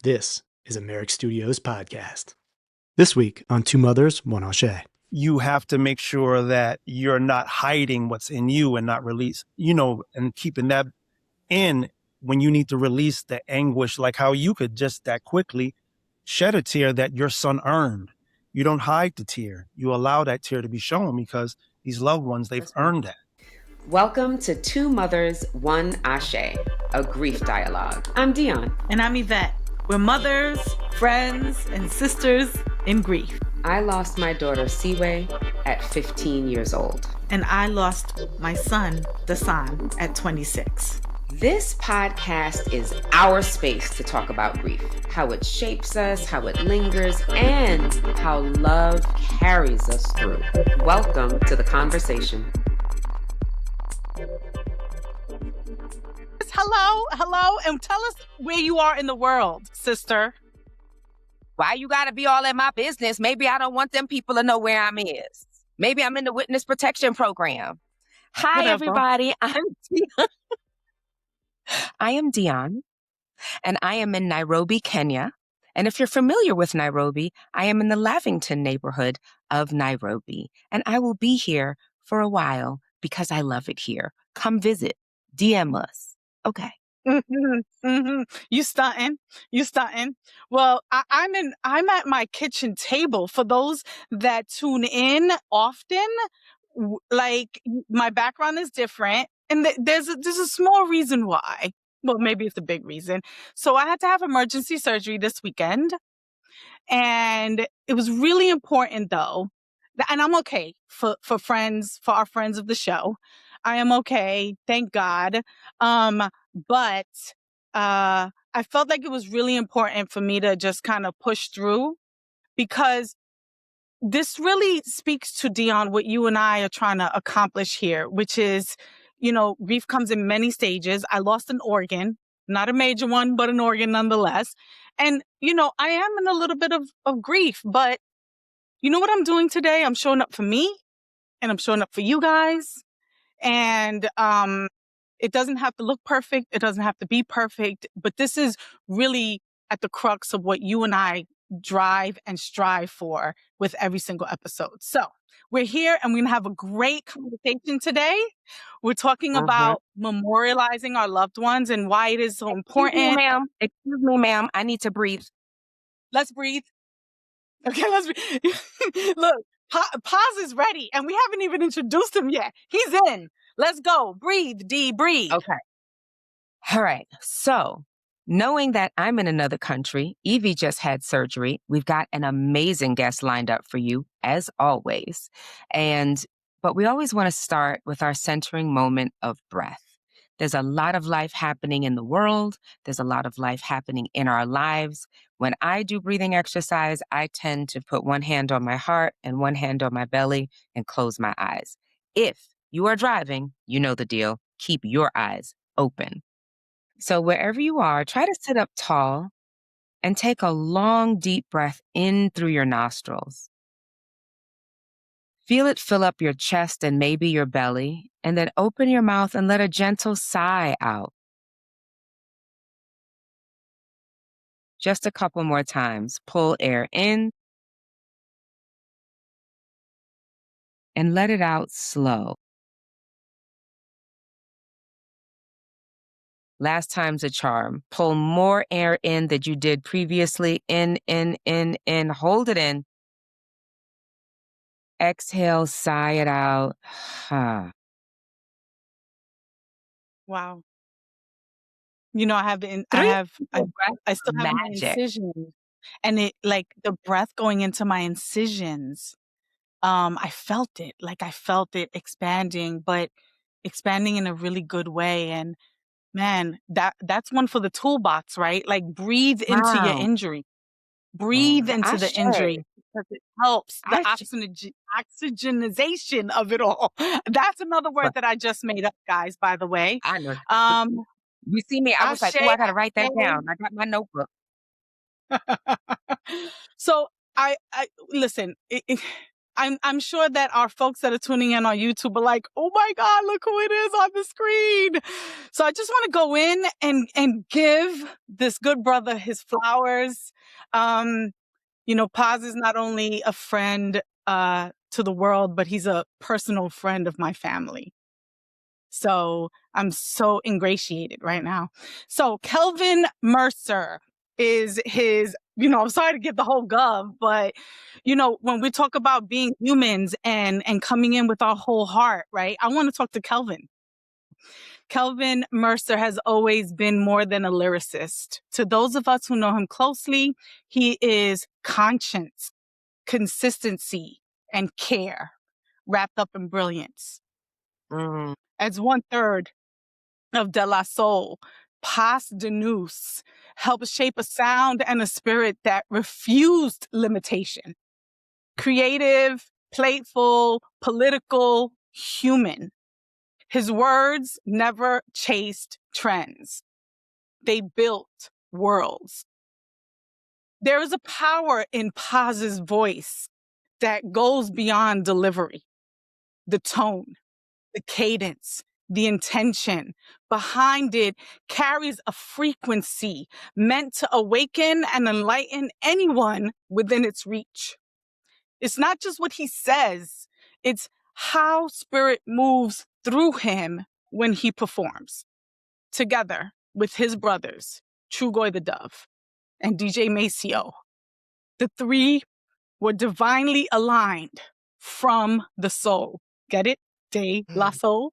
This is a Merrick Studios podcast. This week on Two Mothers, One Aché. You have to make sure that you're not hiding what's in you and not release, and keeping that in when you need to release the anguish, like how you could just that quickly shed a tear that your son earned. You don't hide the tear. You allow that tear to be shown because these loved ones, they've earned that. Welcome to Two Mothers, One Aché, a grief dialogue. I'm Dionne. And I'm Yvette. We're mothers, friends, and sisters in grief. I lost my daughter, Siwe, at 15 years old. And I lost my son, Dasan, at 26. This podcast is our space to talk about grief, how it shapes us, how it lingers, and how love carries us through. Welcome to the conversation. Hello, and tell us where you are in the world, sister. Why you gotta be all in my business? Maybe I don't want them people to know where I'm is. Maybe I'm in the witness protection program. Hi, Whatever. everybody. I am Dionne, and I am in Nairobi, Kenya. And if you're familiar with Nairobi, I am in the Lavington neighborhood of Nairobi. And I will be here for a while because I love it here. Come visit. DM us. Okay. You stunting. Well, I'm at my kitchen table. For those that tune in often, like my background is different, and there's a small reason why. Well, maybe it's a big reason. So I had to have emergency surgery this weekend, and it was really important though. And I'm okay for our friends of the show. I am okay, thank God. But I felt like it was really important for me to just kind of push through, because this really speaks to, Dionne, what you and I are trying to accomplish here, which is, grief comes in many stages. I lost an organ, not a major one, but an organ nonetheless. And, I am in a little bit of grief, but you know what I'm doing today? I'm showing up for me, and I'm showing up for you guys. And it doesn't have to look perfect. It doesn't have to be perfect. But this is really at the crux of what you and I drive and strive for with every single episode. So we're here, and we're going to have a great conversation today. We're talking about memorializing our loved ones and why it is so important. Excuse me, ma'am. I need to breathe. Let's breathe. Okay, let's breathe. Look. Paz is ready, and we haven't even introduced him yet. He's in. Let's go. Breathe, D, breathe. Okay. All right. So, knowing that I'm in another country, Evie just had surgery. We've got an amazing guest lined up for you, as always. But we always want to start with our centering moment of breath. There's a lot of life happening in the world. There's a lot of life happening in our lives. When I do breathing exercise, I tend to put one hand on my heart and one hand on my belly and close my eyes. If you are driving, you know the deal. Keep your eyes open. So wherever you are, try to sit up tall and take a long, deep breath in through your nostrils. Feel it fill up your chest and maybe your belly, and then open your mouth and let a gentle sigh out. Just a couple more times. Pull air in and let it out slow. Last time's a charm. Pull more air in than you did previously. In. Hold it in. Exhale, sigh it out. Wow. I still have my incisions, and it, like, the breath going into my incisions. I felt it expanding, but expanding in a really good way. And man, that's one for the toolbox, right? Like, breathe into your injury. Breathe into the injury, because it helps the oxygenization of it all. That's another word that I just made up, guys, by the way. I know. You see me, I was like, I got to write that down. I got my notebook. So I listen, I'm sure that our folks that are tuning in on YouTube are like, oh my God, look who it is on the screen. So I just want to go in and give this good brother his flowers. Paz is not only a friend to the world, but he's a personal friend of my family. So I'm so ingratiated right now. So Kelvin Mercer is his, I'm sorry to give the whole gov, but, when we talk about being humans and coming in with our whole heart, right? I want to talk to Kelvin. Kelvin Mercer has always been more than a lyricist. To those of us who know him closely, he is conscience, consistency, and care wrapped up in brilliance. As 1/3 of De La Soul, Posdnuos helped shape a sound and a spirit that refused limitation. Creative, playful, political, human. His words never chased trends. They built worlds. There is a power in Paz's voice that goes beyond delivery. The tone, the cadence, the intention behind it carries a frequency meant to awaken and enlighten anyone within its reach. It's not just what he says, it's how spirit moves through him when he performs. Together with his brothers, Trugoy the Dove and DJ Maceo, the three were divinely aligned from the soul. Get it? De La Soul.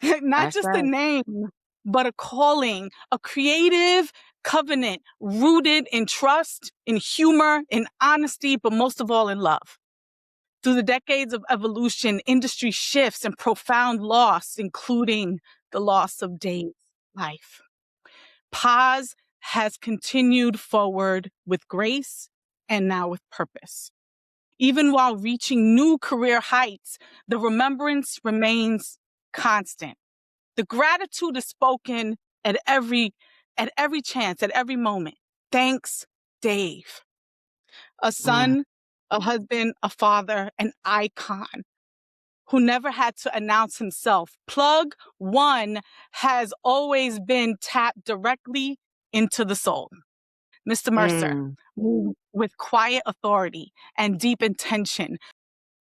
Not That's just a right. name, but a calling, a creative covenant rooted in trust, in humor, in honesty, but most of all in love. Through the decades of evolution, industry shifts and profound loss, including the loss of Dave's life. Paz has continued forward with grace and now with purpose. Even while reaching new career heights, the remembrance remains constant. The gratitude is spoken at every chance, at every moment. Thanks, Dave. A son, a husband, a father, an icon who never had to announce himself. Plug one has always been tapped directly into the soul. Mr. Mercer, with quiet authority and deep intention,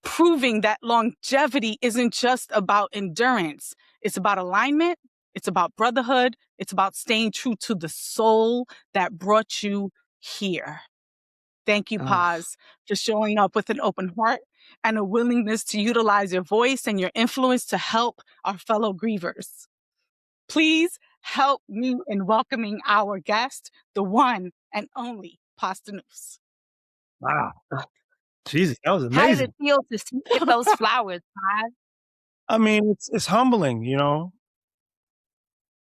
proving that longevity isn't just about endurance. It's about alignment. It's about brotherhood. It's about staying true to the soul that brought you here. Thank you, Paz, for showing up with an open heart and a willingness to utilize your voice and your influence to help our fellow grievers. Please help me in welcoming our guest, the one and only Posdnuos. Wow. Jesus, that was How did amazing. it feel to get those flowers, Paz? I mean, it's humbling,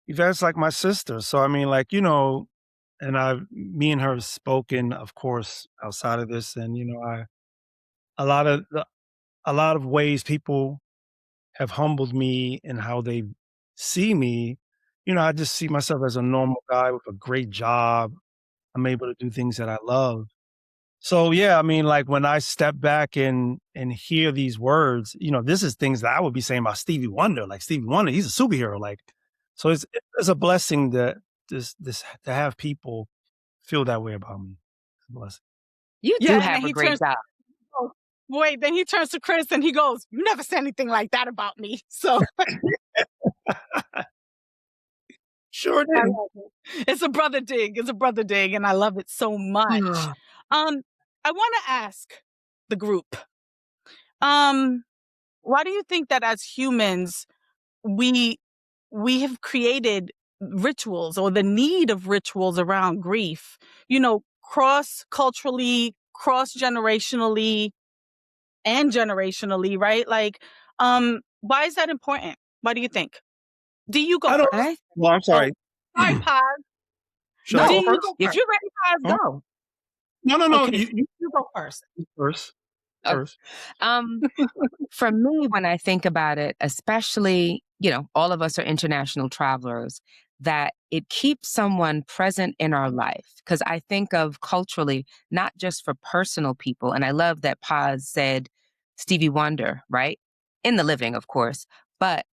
Yvette's like my sister. So, I mean, like, and me and her have spoken, of course, outside of this. And, a lot of, a lot of ways people have humbled me in how they see me. I just see myself as a normal guy with a great job. I'm able to do things that I love. So yeah, I mean, like when I step back and hear these words, this is things that I would be saying about Stevie Wonder. Like Stevie Wonder, he's a superhero. Like, so it's a blessing that this to have people feel that way about me. It's a blessing. You Yeah, do and have then a he great turns. job. Wait, then he turns to Chris and he goes, "You never said anything like that about me." So Sure I did. love it. It's a brother dig. It's a brother dig, and I love it so much. I want to ask the group, why do you think that as humans we have created rituals or the need of rituals around grief? Cross culturally, cross generationally, and generationally, right? Like, why is that important? What do you think? Do you go I don't. first? Well, I'm sorry. Sorry, Paz. Should I Do go you first? go If first? you're ready, Paz, Huh? go. No. Okay, You you go first. first. Okay. First. For me, when I think about it, especially, all of us are international travelers, that it keeps someone present in our life. Because I think of culturally, not just for personal people. And I love that Paz said, Stevie Wonder, right? In the living, of course, but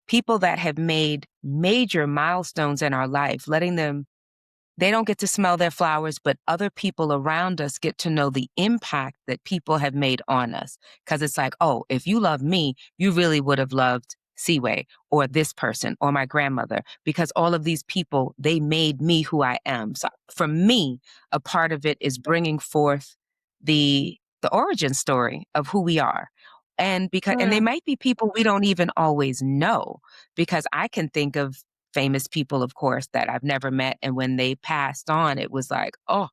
people that have made major milestones in our life, they don't get to smell their flowers, but other people around us get to know the impact that people have made on us. Because it's like, oh, if you love me, you really would have loved Seaway or this person or my grandmother, because all of these people, they made me who I am. So for me, a part of it is bringing forth the origin story of who we are. And they might be people we don't even always know, because I can think of famous people, of course, that I've never met. And when they passed on, it was like, oh,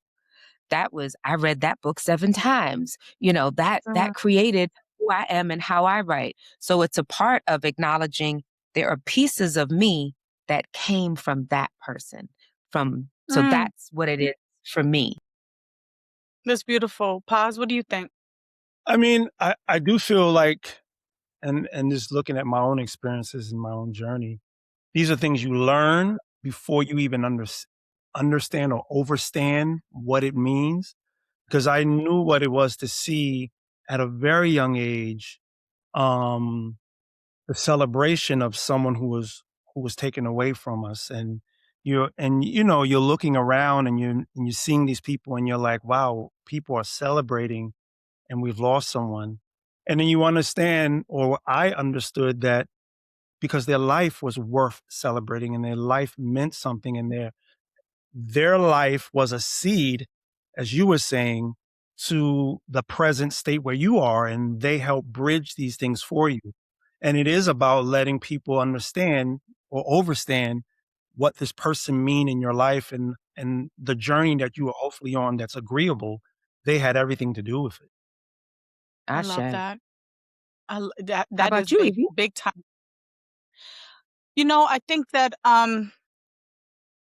I read that book 7 times. That created who I am and how I write. So it's a part of acknowledging there are pieces of me that came from that person. So that's what it is for me. That's beautiful. Paz, what do you think? I mean, I do feel like, and just looking at my own experiences and my own journey, these are things you learn before you even understand or overstand what it means. Because I knew what it was to see at a very young age, the celebration of someone who was taken away from us. And you're looking around and you're seeing these people and you're like, wow, people are celebrating and we've lost someone. And then you understand, or I understood, that because their life was worth celebrating and their life meant something, and their life was a seed, as you were saying, to the present state where you are, and they help bridge these things for you. And it is about letting people understand or overstand what this person mean in your life, and the journey that you are hopefully on that's agreeable. They had everything to do with it. I love Aché. that. How That about is you, big, Evie? big time. I think that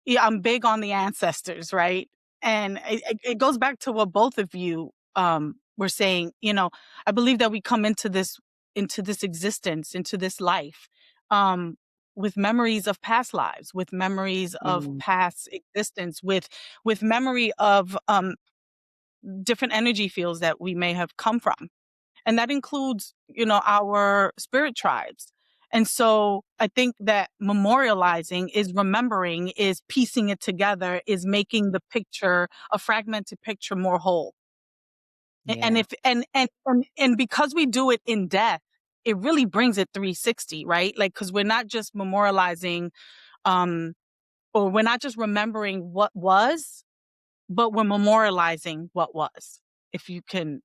yeah, I'm big on the ancestors, right? And it goes back to what both of you were saying. I believe that we come into this existence, into this life, with memories of past lives, with memories of Mm, past existence, with memory of different energy fields that we may have come from. And that includes, our spirit tribes. And so I think that memorializing is remembering, is piecing it together, is making the picture, a fragmented picture, more whole. And yeah. if and because we do it in death, it really brings it 360, right? Like, because we're not just memorializing, or we're not just remembering what was, but we're memorializing what was. If you can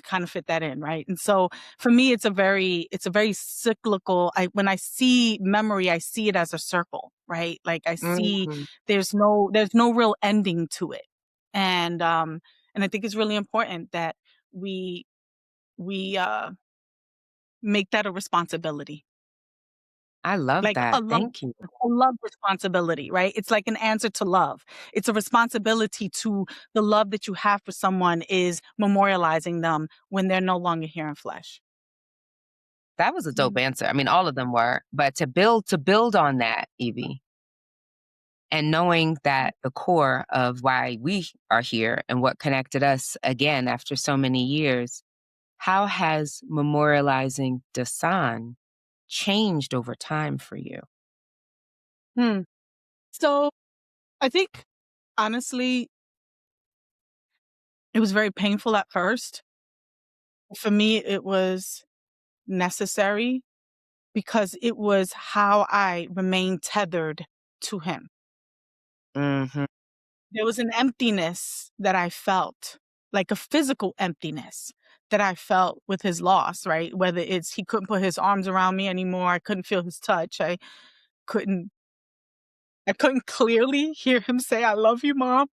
kind of fit that in, right? And so for me, it's a very cyclical. When I see memory, I see it as a circle, right? Like, I see Mhm. there's no real ending to it. And I think it's really important that we make that a responsibility. I love Like a that. love, Thank you. responsibility, right? It's like an answer to love. It's a responsibility to the love that you have for someone, is memorializing them when they're no longer here in flesh. That was a dope answer. I mean, all of them were, but to build on that, Evie, and knowing that the core of why we are here and what connected us again after so many years, how has memorializing Dasan changed over time for you? Hmm. So I think, honestly, it was very painful at first. For me, it was necessary because it was how I remained tethered to him. Mm-hmm. There was an emptiness that I felt, like a physical emptiness that I felt with his loss, right? Whether it's he couldn't put his arms around me anymore, I couldn't feel his touch, couldn't I couldn't clearly hear him say, "I love you, Mom."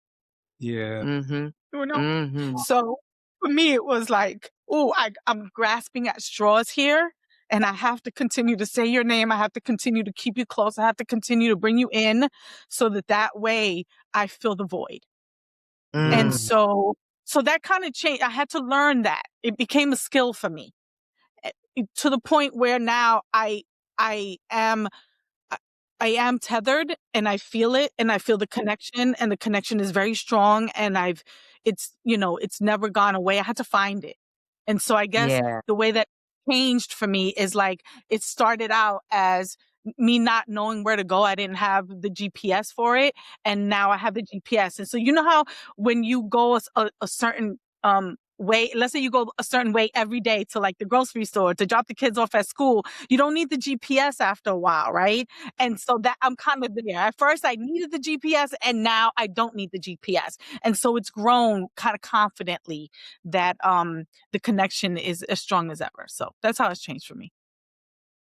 Yeah. Mm-hmm. You know? Mm-hmm. So for me, it was like, oh, I'm grasping at straws here. And I have to continue to say your name. I have to continue to keep you close. I have to continue to bring you in so that way I fill the void. And Mm. so that kind of changed. I had to learn that. It became a skill for me, to the point where now I am I am tethered, and I feel it, and I feel the connection, and the connection is very strong, and it's never gone away. I had to find it. And so I guess Yeah. the way that changed for me is like, it started out as me not knowing where to go. I didn't have the GPS for it. And now I have the GPS. And so, you know how when you go a certain, way, let's say you go a certain way every day to like the grocery store to drop the kids off at school, you don't need the GPS after a while, right? And so that I'm kind of there. At first I needed the GPS and now I don't need the GPS. And so it's grown kind of confidently that the connection is as strong as ever. So that's how it's changed for me.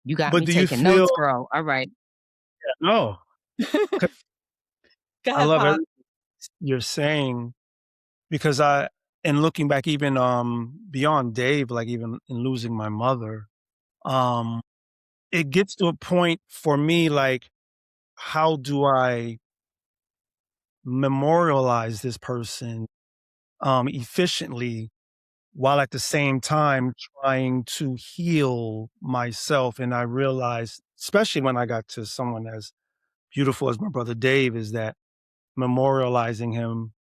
You got But me do you taking notes, feel bro. All right. no? Go I ahead, love Pop. everything you're saying because and looking back even beyond Dave, like even in losing my mother, um, it gets to a point for me like, how do I memorialize this person efficiently while at the same time trying to heal myself? And I realized, especially when I got to someone as beautiful as my brother Dave, is that memorializing him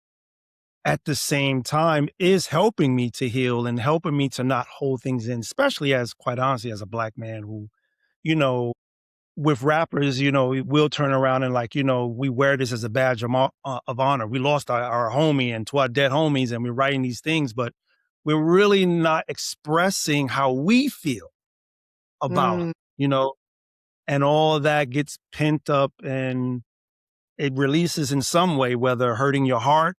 at the same time is helping me to heal and helping me to not hold things in, especially as, quite honestly, as a black man who, you know, with rappers, we'll turn around and like, we wear this as a badge of honor. We lost our homie and to our dead homies and we're writing these things, but we're really not expressing how we feel about 'em, Mm, and all of that gets pent up and it releases in some way, whether hurting your heart,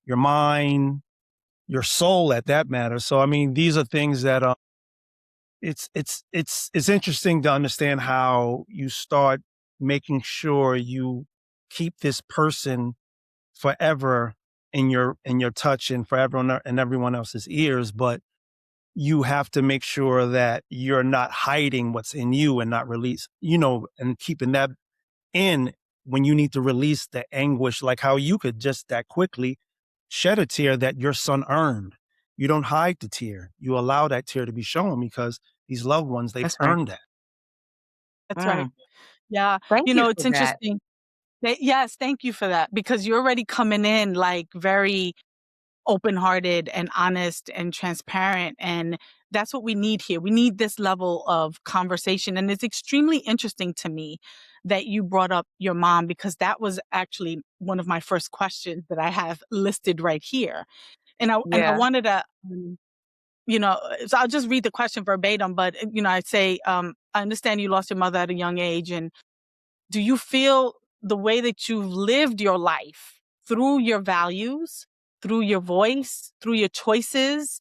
your mind, your soul at that matter. So, I mean, these are things that it's interesting to understand how you start making sure you keep this person forever in your touch and forever in everyone else's ears, but you have to make sure that you're not hiding what's in you and not release, and keeping that in when you need to release the anguish, like how you could just that quickly shed a tear that your son earned. You don't hide the tear. You allow that tear to be shown because these loved ones, they've that's right. earned that. That's right. Mm. Yeah. Thank you It's for that. interesting. Yes, thank you for that because you're already coming in like very open-hearted and honest and transparent, and that's what we need here. We need this level of conversation, and it's extremely interesting to me that you brought up your mom because that was actually one of my first questions that I have listed right here. And I Yeah. wanted to so I'll just read the question verbatim, but I'd say I understand you lost your mother at a young age, and do you feel the way that you've lived your life through your values, through your voice, through your choices,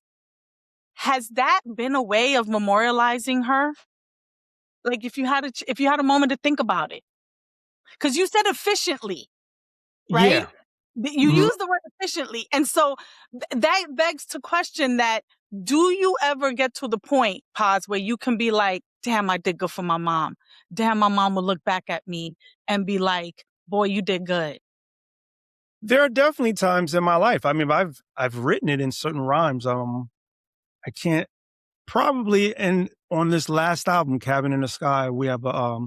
has that been a way of memorializing her? Like if you had a moment to think about it, because you said efficiently, right? Yeah. You Mhm. use the word efficiently, and so that begs to question that: do you ever get to the point, Paz, where you can be like, "Damn, I did good for my mom. Damn, my mom will look back at me and be like, boy, you did good." There are definitely times in my life. I mean, I've written it in certain rhymes. I can't probably, and on this last album, Cabin in the Sky, we have a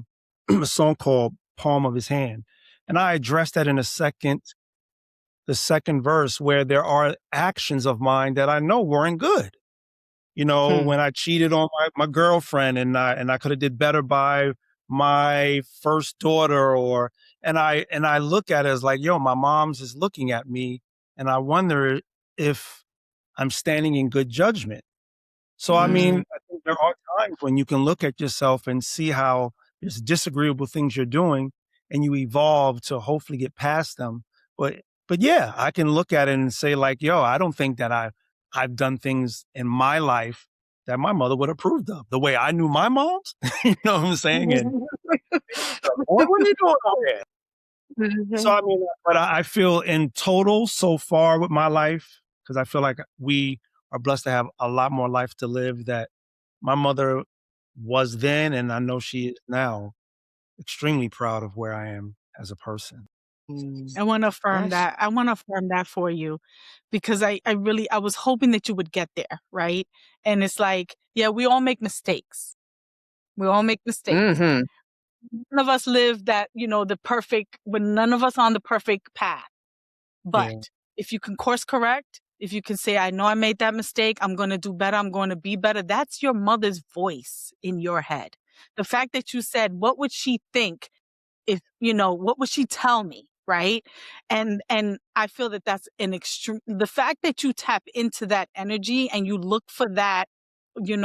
song called Palm of His Hand. And I addressed that in the second verse where there are actions of mine that I know weren't good. Hmm. When I cheated on my girlfriend and I could have did better by my first daughter and I look at it as like, yo, my mom's is looking at me and I wonder if I'm standing in good judgment. So, I mean, Mm. I think there are times when you can look at yourself and see how there's disagreeable things you're doing and you evolve to hopefully get past them. But but yeah, I can look at it and say like, yo, I don't think that I've done things in my life that my mother would approve of. The way I knew my mom's, you know what I'm saying? And what are you doing out there? So Mhm. I mean, but I feel in total so far with my life, because I feel like we are blessed to have a lot more life to live that my mother was then, and I know she is now, extremely proud of where I am as a person. Mm. I want to affirm Bless that. I want to affirm that for you because I was hoping that you would get there, right? And it's like, yeah, we all make mistakes. We all make you. mistakes. Mhm. None of us live that, the perfect, when none of us on the perfect path. Yeah. But if you can course correct, if you can say, I know I made that mistake, I'm going to do better, I'm going to be better. That's your mother's voice in your head. The fact that you said, what would she think if, what would she tell me? Right. And I feel that that's an extreme, the fact that you tap into that energy and you look for that, you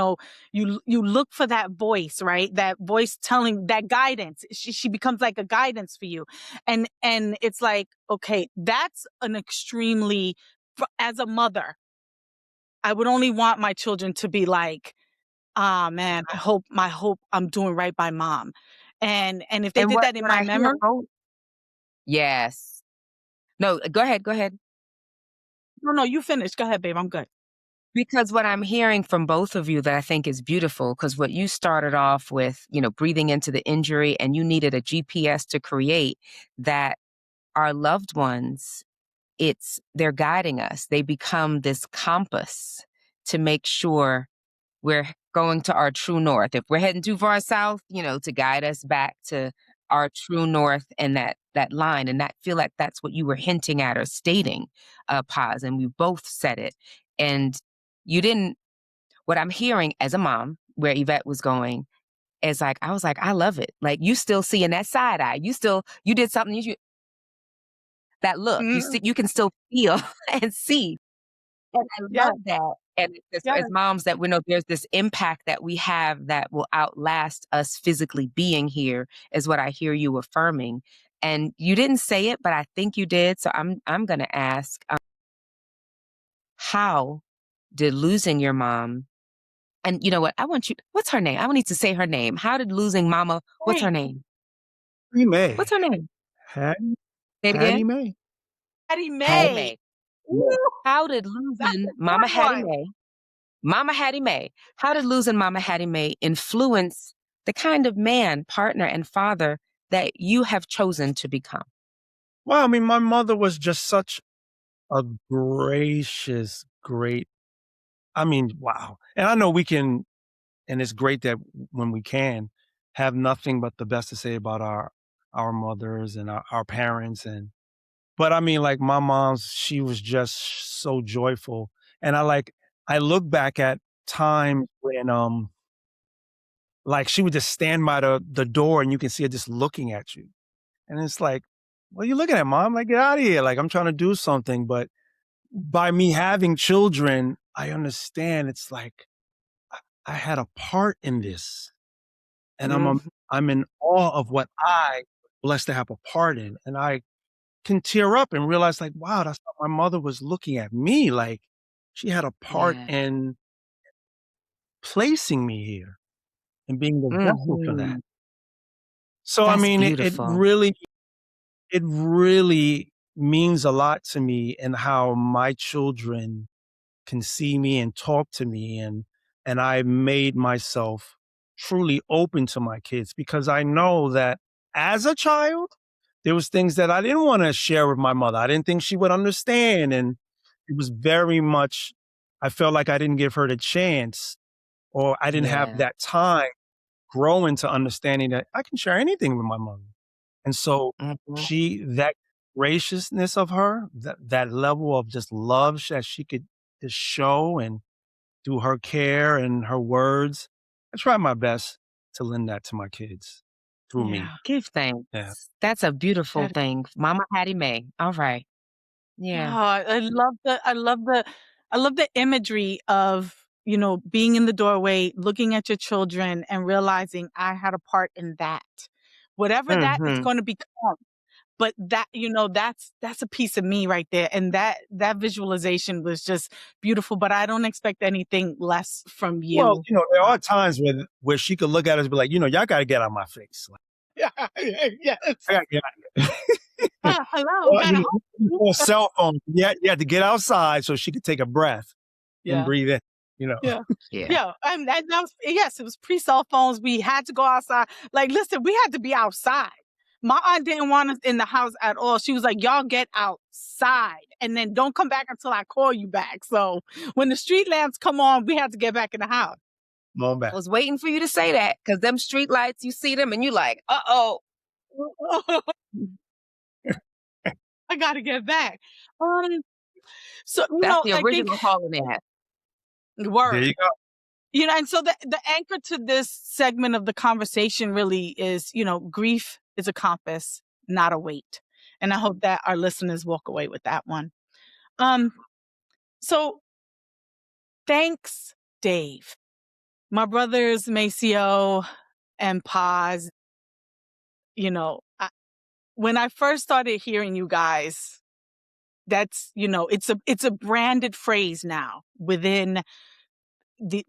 look for that voice, right? That voice telling that guidance. She becomes like a guidance for you. And it's like, okay, that's an extremely, as a mother, I would only want my children to be like, ah, man, I hope I'm doing right by mom. And if they And did that in what my I hear memory, both. Yes. No, go ahead. no, you finish. Go ahead, babe. I'm good. Because what I'm hearing from both of you that I think is beautiful, because what you started off with, breathing into the injury, and you needed a GPS to create that our loved ones, they're guiding us. They become this compass to make sure we're going to our true north. If we're heading too far south, to guide us back to our true north and that line. And that feel like that's what you were hinting at or stating, Paz, and we both said it. And you didn't, what I'm hearing as a mom, where Yvette was going, is like, I was like, I love it. Like, you still seeing that side eye. You did something, that look, you can still feel and see. And I Yeah. love that. And as moms, that we know there's this impact that we have that will outlast us physically being here, is what I hear you affirming. And you didn't say it, but I think you did. So I'm going to ask, how did losing your mom, and you know what? What's her name? I need to say her name. How did losing mama, what's her name? Hattie Mae. What's her name? Hattie, Say it Hattie again. Mae. Hattie Hattie Mae. Mae. Ooh, How did that's losing a Mama good Hattie one. Mae, Mama Hattie Mae, how did losing Mama Hattie Mae influence the kind of man, partner, and father that you have chosen to become? Well, I mean, my mother was just such a gracious, great, wow. And I know we can, and it's great that when we can, have nothing but the best to say about our mothers and our parents. But I mean, like my mom's, she was just so joyful. And I look back at times when, like she would just stand by the door and you can see her just looking at you. And it's like, what are you looking at, mom? Like, get out of here. Like, I'm trying to do something. But by me having children, I understand it's like I had a part in this. And I'm in awe of what I blessed to have a part in. And I can tear up and realize, like, wow, that's how my mother was looking at me. Like, she had a part Yeah. in placing me here and being the vessel for that. Mhm. So, I That's mean, it beautiful. really means a lot to me and how my children can see me and talk to me, and I made myself truly open to my kids because I know that as a child, there was things that I didn't want to share with my mother. I didn't think she would understand. And it was very much, I felt like I didn't give her the chance, or I didn't have Yeah. that time grow into understanding that I can share anything with my mother. And so that graciousness of her, that level of just love that she could just show, and through her care and her words, I try my best to lend that to my kids through me. Give thanks. Yeah. That's a beautiful That- thing. Mama Hattie Mae. All right. Yeah. Oh, I love the imagery of, being in the doorway, looking at your children and realizing I had a part in that. Whatever that is Mhm. going to become. But that, that's a piece of me right there. And that visualization was just beautiful, but I don't expect anything less from Well, you. there are times where she could look at us and be like, y'all got to get out of my face. Like, Yes. I got to get out of here. Hello. Well, Gotta before cell phone, you had to get outside so she could take a breath and Yeah. breathe in. Yeah. Yeah. Yeah. And that was, yes, it was pre-cell phones. We had to go outside. Like, listen, we had to be outside. My aunt didn't want us in the house at all. She was like, y'all get outside and then don't come back until I call you back. So when the street lamps come on, we had to get back in the house. Mom I back. was waiting for you to say that, because them street lights, you see them and you like, uh-oh. I got to get back. So, That's the I think original Hall and Ash. There word. you go. And so the anchor to this segment of the conversation really is, grief is a compass, not a weight. And I hope that our listeners walk away with that one. So thanks, Dave. My brothers Maceo and Paz, when I first started hearing you guys, that's, it's a branded phrase now within the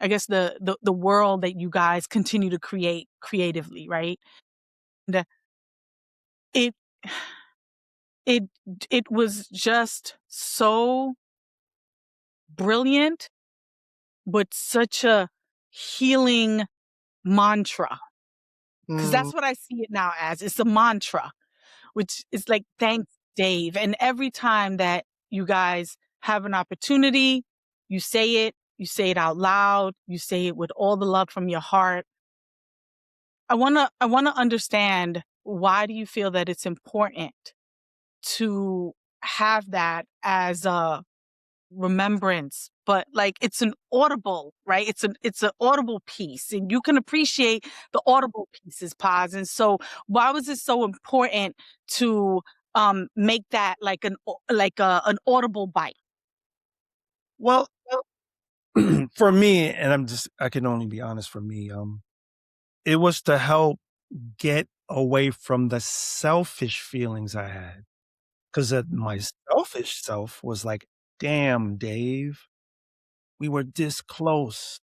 I guess the world that you guys continue to create creatively, right? And it it it was just so brilliant, but such a healing mantra, because that's what I see it now as. It's a mantra, which is like, thanks, Dave. And every time that you guys have an opportunity, you say it out loud, you say it with all the love from your heart. I want to understand, why do you feel that it's important to have that as a remembrance, but like it's an audible, right? It's an audible piece, and you can appreciate the audible pieces, Paz. And so why was it so important to make that like an audible bite? Well, for me, and I can only be honest, for me, it was to help get away from the selfish feelings I had. Because my selfish self was like, damn, Dave, we were this close.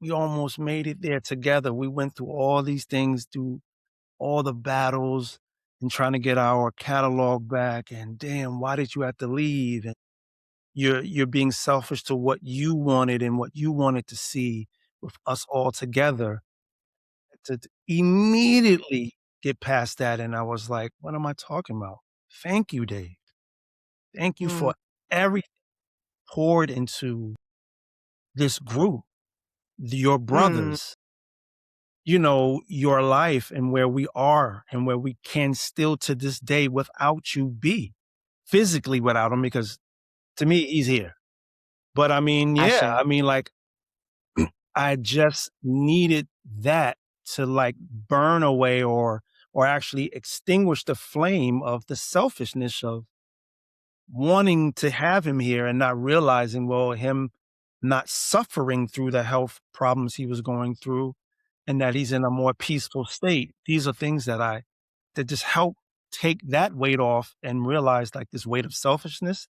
We almost made it there together. We went through all these things, through all the battles and trying to get our catalog back. And damn, why did you have to leave? And you're being selfish to what you wanted and what you wanted to see with us all together. To immediately get past that. And I was like, what am I talking about? Thank you, Dave. Thank you for everything poured into this group, your brothers, your life, and where we are and where we can still to this day without you be, physically without him, because to me, he's here. But I mean, yeah, Aché. like I just needed that to like burn away or actually extinguish the flame of the selfishness of wanting to have him here and not realizing, well, him not suffering through the health problems he was going through and that he's in a more peaceful state. These are things that just help take that weight off and realize, like, this weight of selfishness,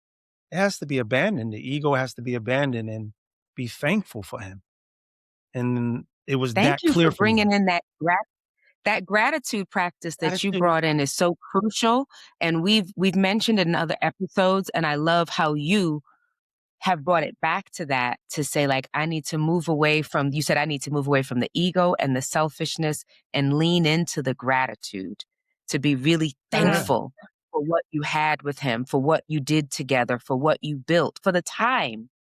it has to be abandoned. The ego has to be abandoned and be thankful for him. And it was Thank that you clear for for me. bringing in that gratitude practice that you Gratitude. brought in is so crucial. And we've mentioned it in other episodes. And I love how you have brought it back to that, to say, like, I need to move away from, you said, I need to move away from the ego and the selfishness and lean into the gratitude, to be really Yeah. thankful for what you had with him, for what you did together, for what you built, for the time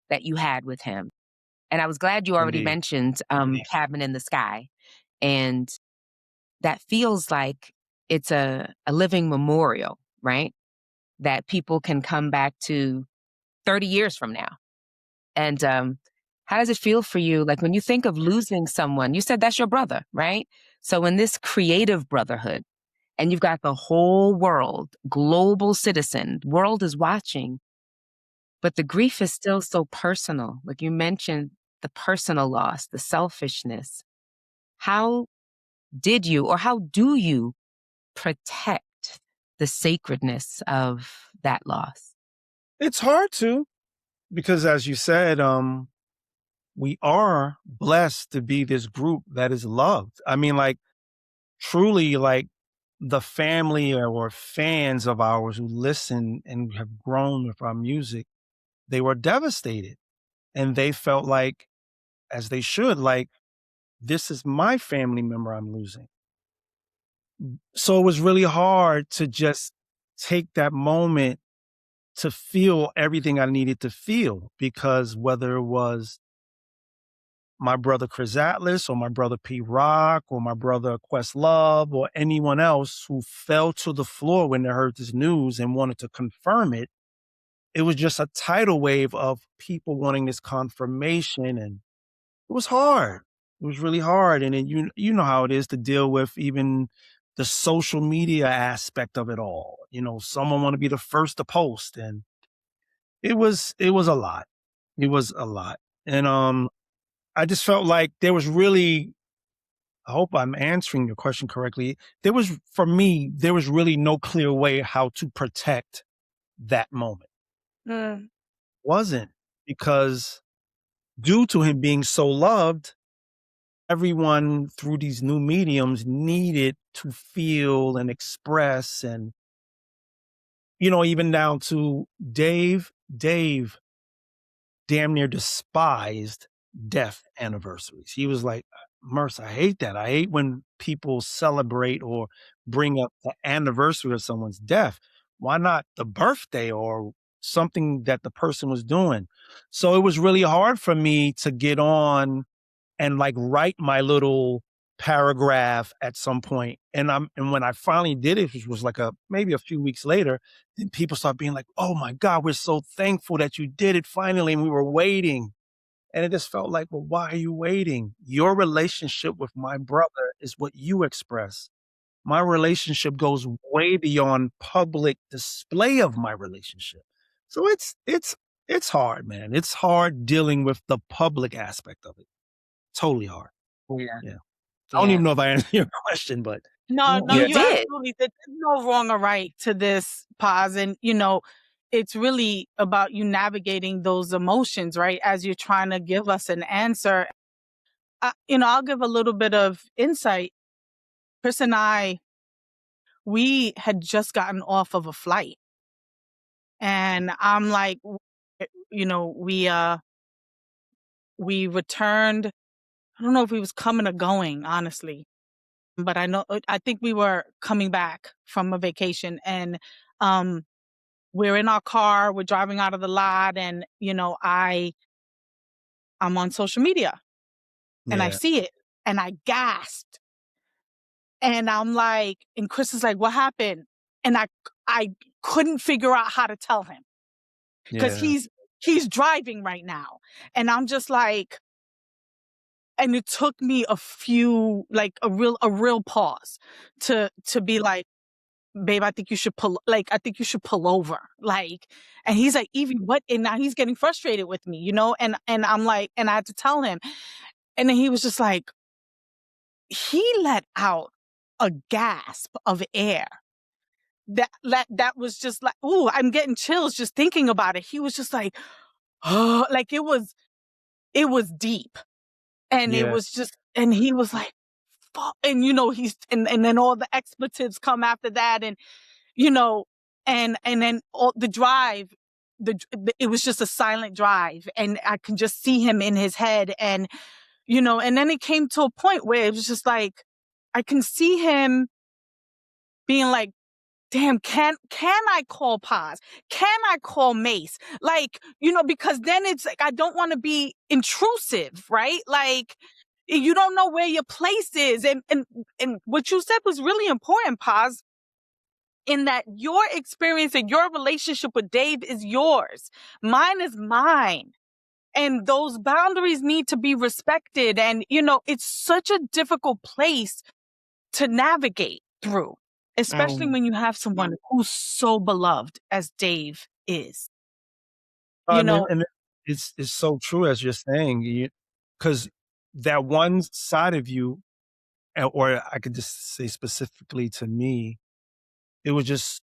that you had with him. And I was glad you already Indeed. mentioned Cabin in the Sky. And that feels like it's a living memorial, right? That people can come back to 30 years from now. And how does it feel for you? Like, when you think of losing someone, you said that's your brother, right? So in this creative brotherhood, and you've got the whole world, global citizen, world is watching, but the grief is still so personal. Like you mentioned, the personal loss, the selfishness. How did you, or how do you protect the sacredness of that loss? It's hard to, because as you said, we are blessed to be this group that is loved. I mean, like, truly, like, the family or fans of ours who listen and have grown with our music, they were devastated. And they felt like, as they should, like, this is my family member I'm losing. So it was really hard to just take that moment to feel everything I needed to feel, because whether it was my brother Chris Atlas or my brother P Rock or my brother Questlove or anyone else who fell to the floor when they heard this news and wanted to confirm it. It was just a tidal wave of people wanting this confirmation, and it was hard. It was really hard. And then you know how it is to deal with even the social media aspect of it all. Someone want to be the first to post, and it was a lot. It was a lot. And I just felt like there was really, I hope I'm answering your question correctly. For me, there was really no clear way how to protect that moment. Mm. Wasn't, because due to him being so loved, everyone through these new mediums needed to feel and express, and even down to Dave damn near despised death anniversaries. He was like, Merce, I hate that. I hate when people celebrate or bring up the anniversary of someone's death. Why not the birthday or something that the person was doing? So it was really hard for me to get on and like write my little paragraph at some point. And when I finally did it, which was like maybe a few weeks later, then people started being like, "Oh my God, we're so thankful that you did it finally, and we were waiting." And it just felt like, well, why are you waiting? Your relationship with my brother is what you express. My relationship goes way beyond public display of my relationship. So it's hard, man. It's hard dealing with the public aspect of it. Totally hard. Yeah. Yeah. I don't even know if I answered your question, but No, You you did. absolutely did. There's no wrong or right to this, Paz. And, it's really about you navigating those emotions, right? As you're trying to give us an answer. I'll give a little bit of insight. Chris and I, we had just gotten off of a flight. And I'm like, we returned. I don't know if we was coming or going, honestly. But I think we were coming back from a vacation, and we're in our car, we're driving out of the lot, and I'm on social media and I yeah, see it and I gasped. And I'm like, and Chris is like, what happened? And I couldn't figure out how to tell him because yeah, he's driving right now. And I'm just like, and it took me a real pause to be like, babe, I think you should pull over. And he's like, Evie, what? And now he's getting frustrated with me, and I'm like, and I had to tell him. And then he was just like, he let out a gasp of air. That was just like, ooh, I'm getting chills just thinking about it. He was just like, oh, like it was deep. And it yeah. was just, and he was like, fuck. And and then all the expletives come after that. And and then all the drive, it was just a silent drive, and I can just see him in his head, and and then it came to a point where it was just like I can see him being like, damn, can I call Paz? Can I call Mace? Because then it's like I don't want to be intrusive, right? Like you don't know where your place is, and what you said was really important, Paz, in that your experience and your relationship with Dave is yours. Mine is mine. And those boundaries need to be respected. And, it's such a difficult place to navigate through, especially when you have someone who's so beloved as Dave is. I mean, and it's so true as you're saying, because that one side of you, or I could just say specifically to me, it was just,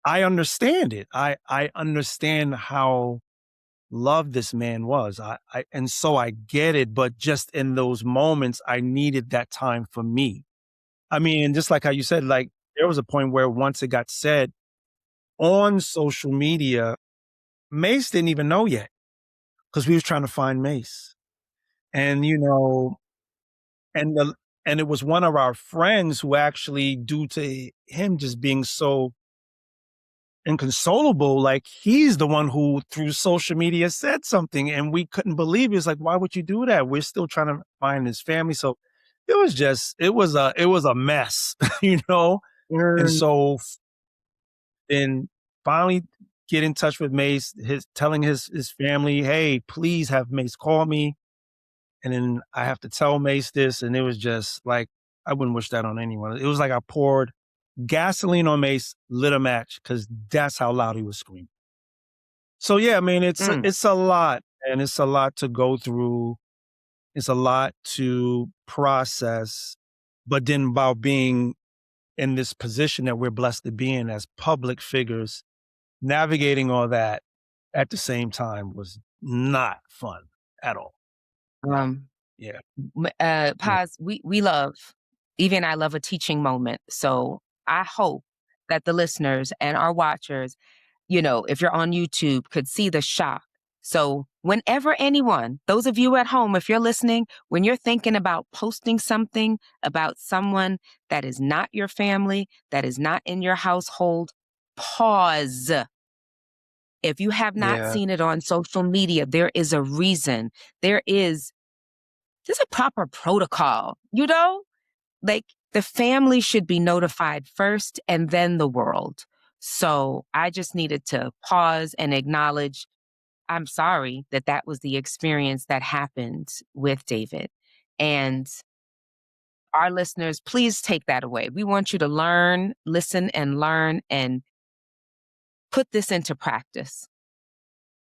I understand it. I understand how loved this man was. And so I get it, but just in those moments, I needed that time for me. I mean, just like how you said, like there was a point where once it got said on social media, Mace didn't even know yet because we was trying to find Mace. And, and it was one of our friends who actually, due to him just being so inconsolable. Like, he's the one who through social media said something, and we couldn't believe it. It's like, why would you do that? We're still trying to find his family. So it was a mess, you know? And Mm. so then finally get in touch with Mace, telling his family, hey, please have Mace call me. And then I have to tell Mace this. And it was just like, I wouldn't wish that on anyone. It was like I poured gasoline on Mace, lit a match, because that's how loud he was screaming. So yeah, I mean, it's a lot, and it's a lot to go through. It's a lot to process, but then about being in this position that we're blessed to be in as public figures, navigating all that at the same time was not fun at all. Um, Yeah. Yeah. Paz, we love, Evie and I love a teaching moment. So I hope that the listeners and our watchers, if you're on YouTube, could see the shock. So whenever anyone, those of you at home, if you're listening, when you're thinking about posting something about someone that is not your family, that is not in your household, pause. If you have not Yeah. seen it on social media, there is a reason. There's a proper protocol, Like, the family should be notified first and then the world. So I just needed to pause and acknowledge, I'm sorry that was the experience that happened with David. And our listeners, please take that away. We want you to listen and learn and put this into practice.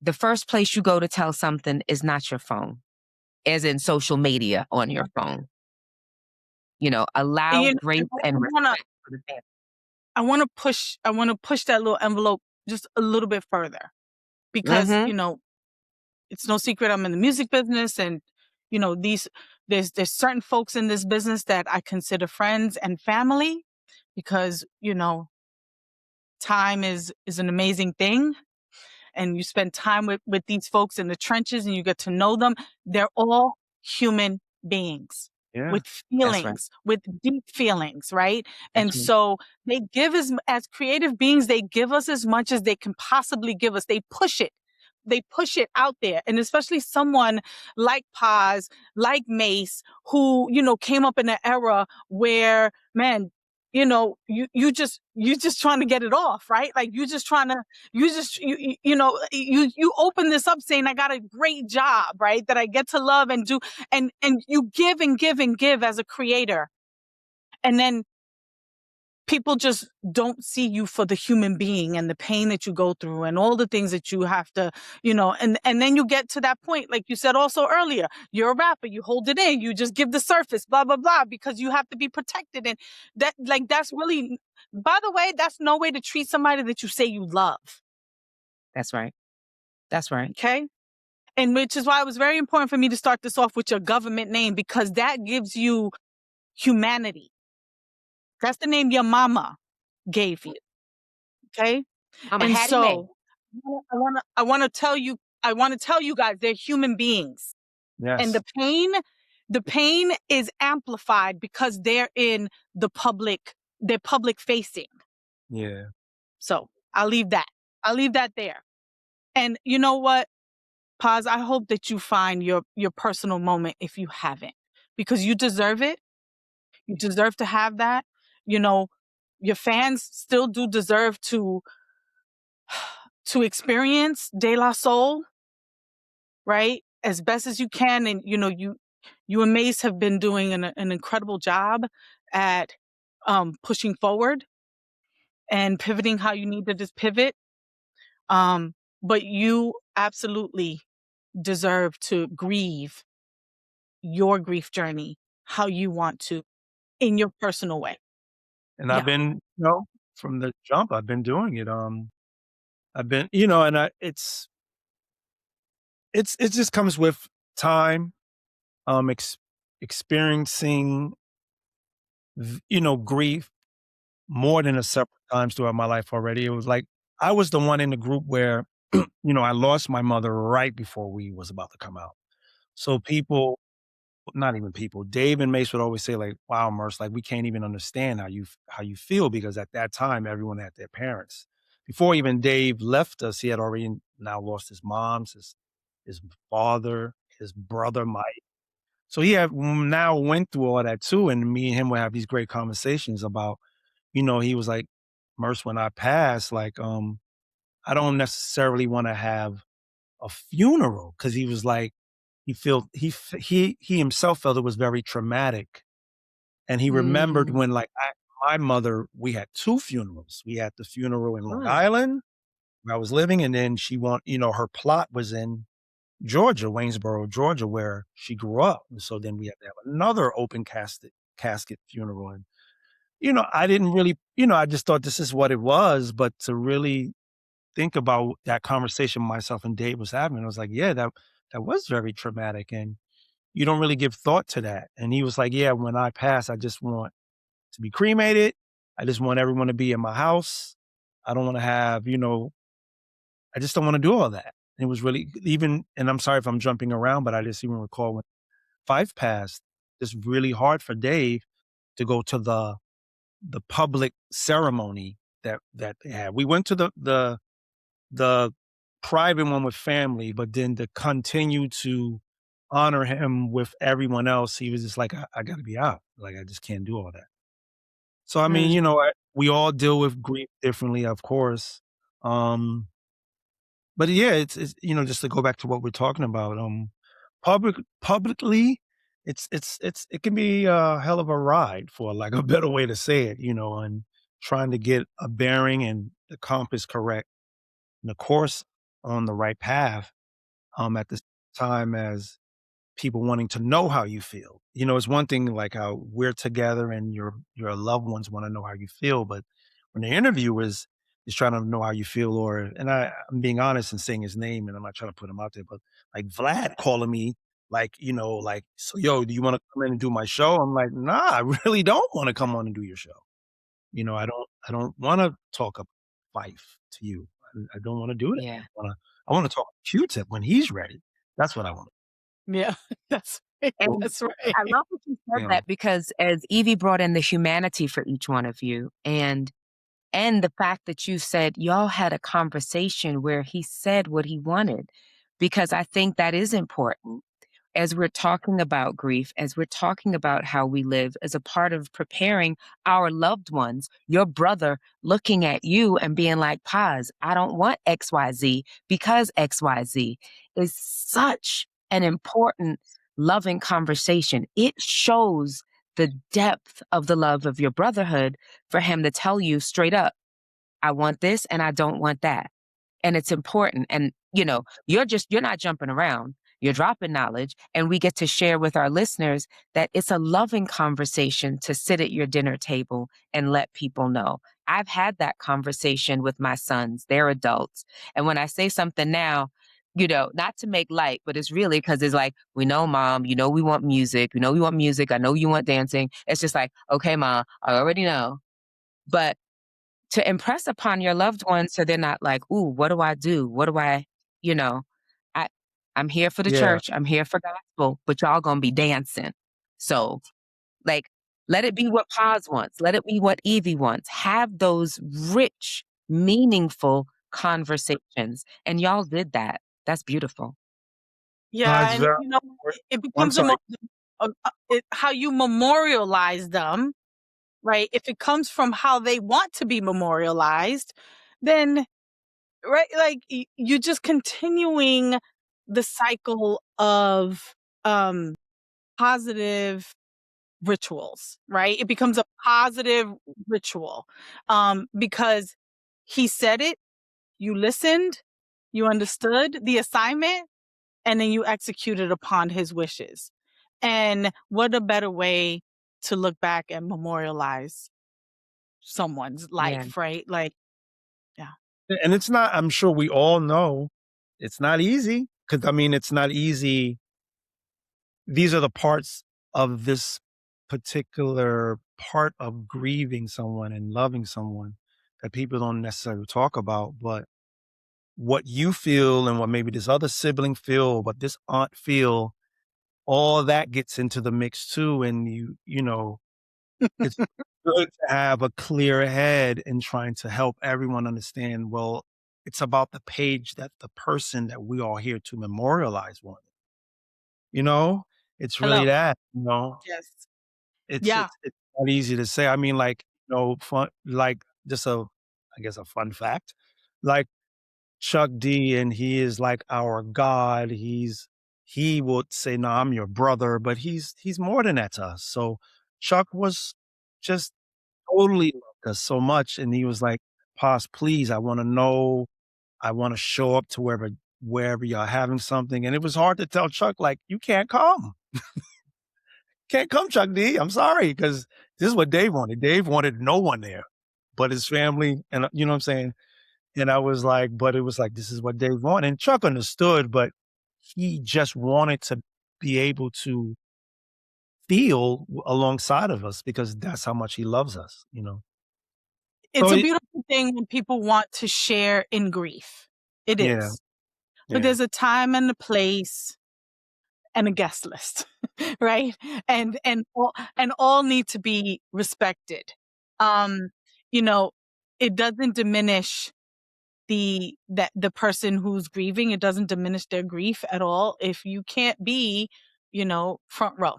The first place you go to tell something is not your phone, as in social media on your phone. Allow grace and respect for the family. I want to push that little envelope just a little bit further because, it's no secret I'm in the music business, and, there's certain folks in this business that I consider friends and family because, time is an amazing thing. And you spend time with these folks in the trenches and you get to know them. They're all human beings Yeah. with That's right. feelings, with deep feelings, right? And That's right. so they give as creative beings, they give us as much as they can possibly give us. They push it. They push it out there. And especially someone like Paz, like Mace, who, came up in an era where, man, you just trying to get it off, right? Like you just trying to, you open this up saying, I got a great job, right? That I get to love and do, and you give and give and give as a creator. And then people just don't see you for the human being and the pain that you go through and all the things that you have to, and then you get to that point, like you said also earlier, you're a rapper, you hold it in, you just give the surface, blah, blah, blah, because you have to be protected. And that's really, by the way, that's no way to treat somebody that you say you love. That's right. That's right. Okay. And which is why it was very important for me to start this off with your government name, because that gives you humanity. That's the name your mama gave you. Okay. I'm a And Hattie Mae. so I want to tell you guys, they're human beings. Yes. And the pain is amplified because they're in they're public facing. Yeah. So I'll leave that there. And you know what, Paz, I hope that you find your personal moment if you haven't, because you deserve it. You deserve to have that. Your fans still do deserve to experience De La Soul, right? As best as you can. And, you and Mace have been doing an incredible job at pushing forward and pivoting how you need to just pivot. But you absolutely deserve to grieve your grief journey how you want to in your personal way. And Yeah. I've been, from the jump, I've been doing it. I've been, and it just comes with time, experiencing, grief more than a several times throughout my life already. It was like, I was the one in the group where, I lost my mother right before we was about to come out. So people, not even people, Dave and Mace would always say like, wow, Merce, like we can't even understand how you feel, because at that time, everyone had their parents. before even Dave left us, he had already now lost his mom, his father, his brother Mike. So he had now went through all that too, and me and him would have these great conversations about, he was like, Merce, when I pass, like, I don't necessarily want to have a funeral, because he was like, he himself felt it was very traumatic, and he remembered when, like, my mother, we had 2 funerals. We had the funeral in Long Island where I was living, and then her plot was in Georgia, Waynesboro, Georgia, where she grew up. And so then we had to have another open casket funeral. And, I didn't really, I just thought this is what it was. But to really think about that conversation myself and Dave was having, I was like, yeah, that was very traumatic. And you don't really give thought to that. And he was like, yeah, when I pass, I just want to be cremated. I just want everyone to be in my house. I don't want to have, I just don't want to do all that. It was really and I'm sorry if I'm jumping around, but I just even recall when Fife passed, it's really hard for Dave to go to the public ceremony that they had. We went to the private one with family, but then to continue to honor him with everyone else, he was just like, I got to be out. Like, I just can't do all that. So, I mean, we all deal with grief differently, of course. But yeah, it's just to go back to what we're talking about, publicly, it can be a hell of a ride, for like a better way to say it, and trying to get a bearing and the compass correct and the course on the right path, at the time as people wanting to know how you feel. It's one thing like how we're together and your loved ones want to know how you feel, but when the interviewer is trying to know how you feel, and I'm being honest and saying his name, and I'm not trying to put him out there, but like Vlad calling me, like, like, so, yo, do you want to come in and do my show? I'm like, nah, I really don't want to come on and do your show. I don't want to talk about life to you. I don't want to do it. Yeah. I want to talk Q-Tip when he's ready. That's what I want. Yeah, that's right. And That's right. I love that you said that, because as Evie brought in the humanity for each one of you, and the fact that you said y'all had a conversation where he said what he wanted, because I think that is important. As we're talking about grief, as we're talking about how we live as a part of preparing our loved ones, your brother looking at you and being like, Paz, I don't want XYZ because XYZ, is such an important, loving conversation. It shows the depth of the love of your brotherhood for him to tell you straight up, I want this and I don't want that. And it's important. And, you're not jumping around. You're dropping knowledge, and we get to share with our listeners that it's a loving conversation to sit at your dinner table and let people know. I've had that conversation with my sons. They're adults. And when I say something now, not to make light, but it's really because it's like, we know, Mom, we want music. We know we want music. I know you want dancing. It's just like, okay, Mom, I already know. But to impress upon your loved ones so they're not like, ooh, what do I do? What do I, I'm here for the church. I'm here for gospel, but y'all gonna be dancing. So, like, let it be what Paz wants. Let it be what Evie wants. Have those rich, meaningful conversations. And y'all did that. That's beautiful. Yeah, and it becomes how you memorialize them, right? If it comes from how they want to be memorialized, then, right, like, you're just continuing the cycle of positive rituals, right? It becomes a positive ritual because he said it, you listened, you understood the assignment, and then you executed upon his wishes. And what a better way to look back and memorialize someone's life, right? Like, yeah. And it's not, I'm sure we all know, it's not easy. Because, I mean, it's not easy. These are the parts of this particular part of grieving someone and loving someone that people don't necessarily talk about. But what you feel and what maybe this other sibling feel, or what this aunt feel, all that gets into the mix too. And it's good to have a clear head in trying to help everyone understand, well, it's about the page that the person that we are here to memorialize one, you know? It's really Hello. that, you know? Yes. It's Yeah. it's it's not easy to say. I mean, like, fun like, just I guess, a fun fact, like, Chuck D, and he is like our God. He would say, "No, I'm your brother," but he's more than that to us. So Chuck was just totally loved us so much, and he was like, "Pops, please, I wanna know. I wanna show up to wherever y'all having something," and it was hard to tell Chuck, like, "You can't come. Can't come, Chuck D. I'm sorry, because this is what Dave wanted. Dave wanted no one there but his family," and, you know what I'm saying? And I was like, but it was like, this is what Dave wanted. And Chuck understood, but he just wanted to be able to feel alongside of us because that's how much he loves us, you know? So It's a beautiful thing when people want to share in grief. It yeah, is. But yeah. there's a time and a place and a guest list, right? And all need to be respected. Um, you know, it doesn't diminish the person who's grieving. It doesn't diminish their grief at all if you can't be, front row.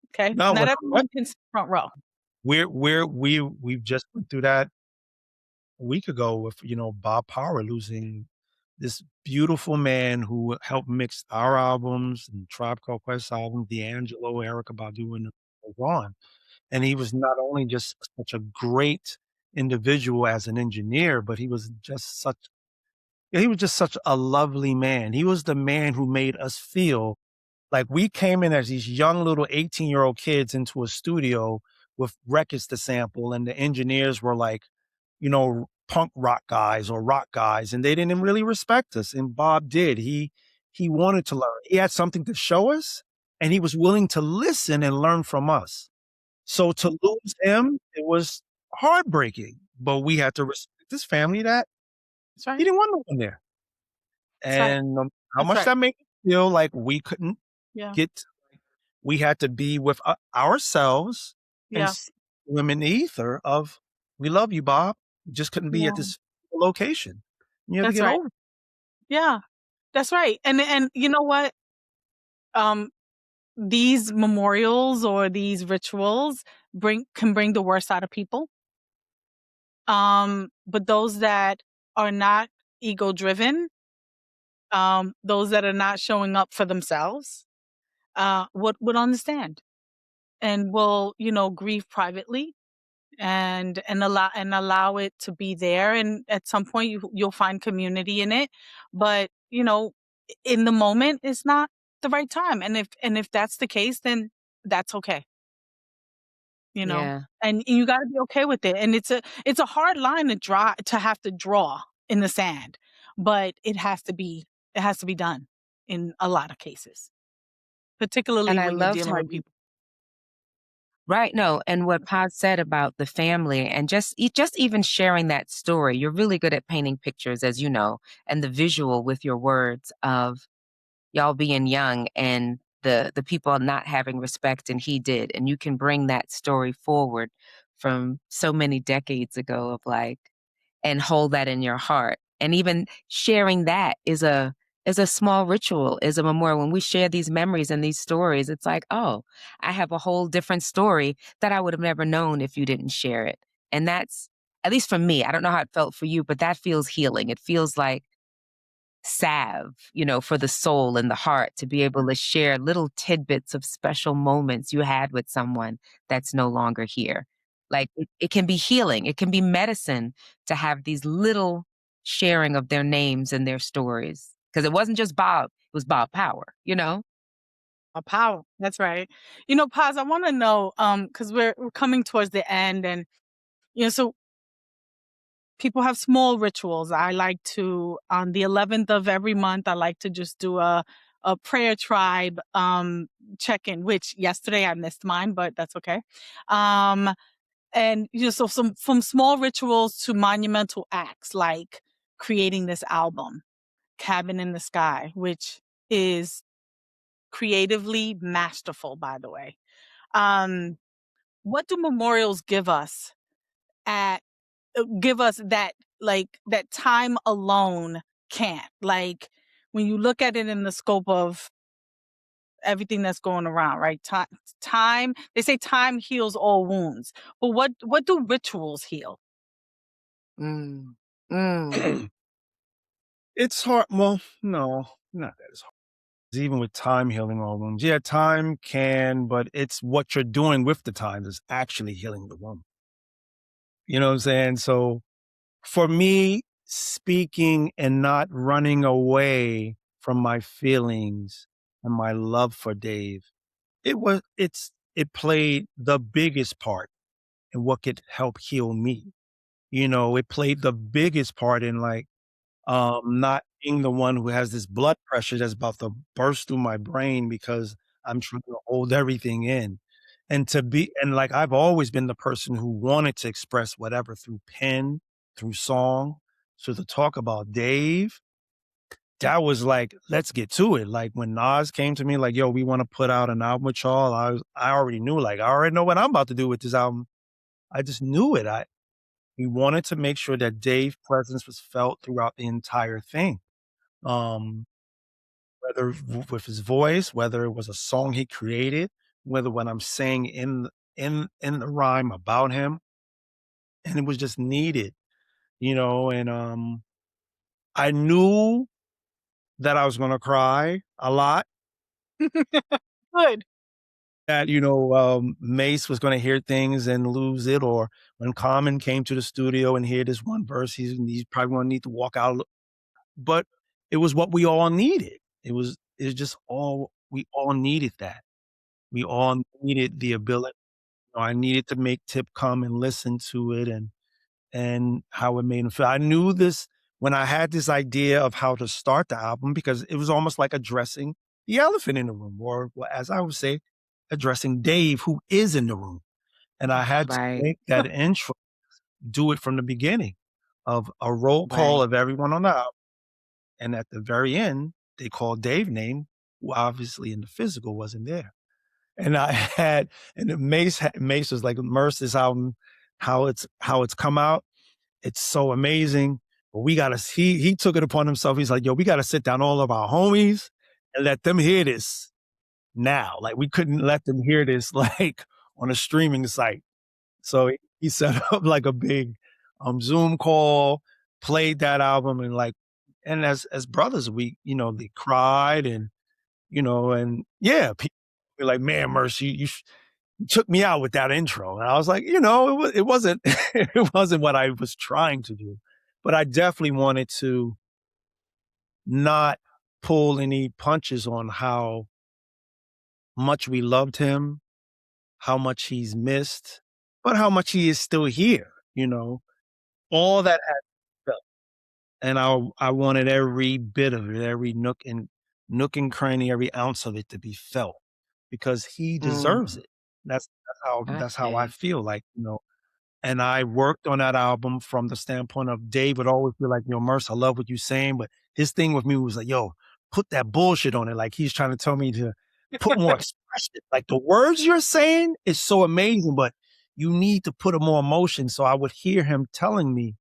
Okay? No, Not what everyone can sit front row. we've just went through that a week ago with, Bob Power losing this beautiful man who helped mix our albums and Tribe Called Quest album, D'Angelo, Erykah Badu, and Ron. And he was not only just such a great individual as an engineer, but he was just such a lovely man. He was the man who made us feel like we came in as these young little 18-year-old kids into a studio with records to sample, and the engineers were like, punk rock guys or rock guys, and they didn't really respect us. And Bob did. He wanted to learn. He had something to show us, and he was willing to listen and learn from us. So to lose him, it was heartbreaking, but we had to respect his family that That's he right. didn't want no one there. That's right. And, how That's much right. that made me feel like we couldn't Yeah. get we had to be with, ourselves and Yeah. see them in the ether of, "We love you, Bob. You just couldn't be at Yeah. this location. You have to That's get right. over it." Yeah. That's right. And you know what? Um, these memorials or these rituals can bring the worst out of people. But those that are not ego driven, those that are not showing up for themselves, would understand and will, grieve privately and allow it to be there. And at some point you'll find community in it. But, in the moment it's not the right time. And if that's the case, then that's okay. you know, Yeah. and you got to be okay with it. And it's a hard line to have to draw in the sand, but it has to be done in a lot of cases, And particularly I when you're loved dealing how with you people. right, no, and what Pod said about the family and just even sharing that story. You're really good at painting pictures, as you know, and the visual with your words of y'all being young and the people not having respect, and he did. And you can bring that story forward from so many decades ago of like and hold that in your heart. And even sharing that is a small ritual, is a memorial. When we share these memories and these stories, it's like, oh, I have a whole different story that I would have never known if you didn't share it. And that's, at least for me, I don't know how it felt for you, but that feels healing. It feels like salve, for the soul and the heart to be able to share little tidbits of special moments you had with someone that's no longer here. Like it can be healing, it can be medicine to have these little sharing of their names and their stories. Because it wasn't just Bob, it was Bob Power, you know? A power. That's right. Paz, I want to know, because we're coming towards the end, and so people have small rituals. I like to, on the 11th of every month, I like to just do a prayer tribe check-in, which yesterday I missed mine, but that's okay. And so from small rituals to monumental acts like creating this album, Cabin in the Sky, which is creatively masterful, by the way. Um, what do memorials give us that that time alone can't? Like when you look at it in the scope of everything that's going around, right? Time, they say time heals all wounds. But what do rituals heal? Mm. Mm. It's hard. Well, no, not that it's hard. Even with time healing all wounds. Yeah, time can, but it's what you're doing with the time that's actually healing the wound. You know what I'm saying? So for me, speaking and not running away from my feelings and my love for Dave, it played the biggest part in what could help heal me. You know, it played the biggest part in not being the one who has this blood pressure that's about to burst through my brain because I'm trying to hold everything in. And like I've always been the person who wanted to express whatever through pen, through song. So to talk about Dave, that was like, let's get to it. Like when Nas came to me, like, yo, we want to put out an album with y'all. I already knew, like, I already know what I'm about to do with this album. I just knew it. We wanted to make sure that Dave's presence was felt throughout the entire thing. Um, whether with his voice, whether it was a song he created, whether when I'm saying in the rhyme about him, and it was just needed, you know. And I knew that I was gonna cry a lot. Good. That Mace was gonna hear things and lose it, or when Common came to the studio and hear this one verse, he's probably gonna need to walk out. But it was what we all needed. It's just all we all needed that. We all needed the ability. I needed to make Tip come and listen to it and how it made him feel. I knew this when I had this idea of how to start the album because it was almost like addressing the elephant in the room, or well, as I would say, addressing Dave, who is in the room. And I had to Right. make that intro, do it from the beginning of a roll call Right. of everyone on the album. And at the very end, they called Dave's name, who obviously in the physical wasn't there. And I had, and Mace was like, Mercer's album, how it's come out. It's so amazing. But he took it upon himself. He's like, yo, we got to sit down all of our homies and let them hear this now. Like we couldn't let them hear this like on a streaming site. So he set up like a big Zoom call, played that album, and as brothers, they cried and yeah, people were like, man, Mercy, you took me out with that intro. And I was like, it wasn't it wasn't what I was trying to do, but I definitely wanted to not pull any punches on how much we loved him, how much he's missed, but how much he is still here, all that had felt. And I wanted every bit of it, every nook and cranny, every ounce of it to be felt because he deserves Mm. it. That's how I Aché. feel like, and I worked on that album from the standpoint of Dave would always be like, yo, Merce, I love what you're saying. But his thing with me was like, yo, put that bullshit on it. Like he's trying to tell me to put more expression. Like the words you're saying is so amazing, but you need to put a more emotion. So I would hear him telling me.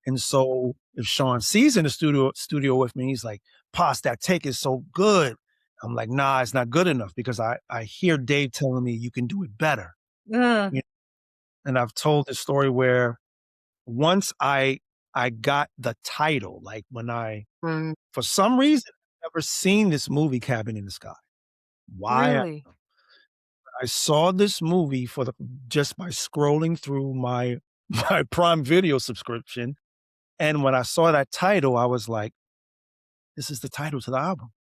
And so if Sean C's in the studio with me, he's like, Poss, that take is so good. I'm like, nah, it's not good enough because I hear Dave telling me you can do it better. Mm. You know? And I've told this story where once I got the title, like when Mm. for some reason, I've never seen this movie Cabin in the Sky. Why? Really? I saw this movie just by scrolling through my my Prime Video subscription. And when I saw that title, I was like, this is the title to the album.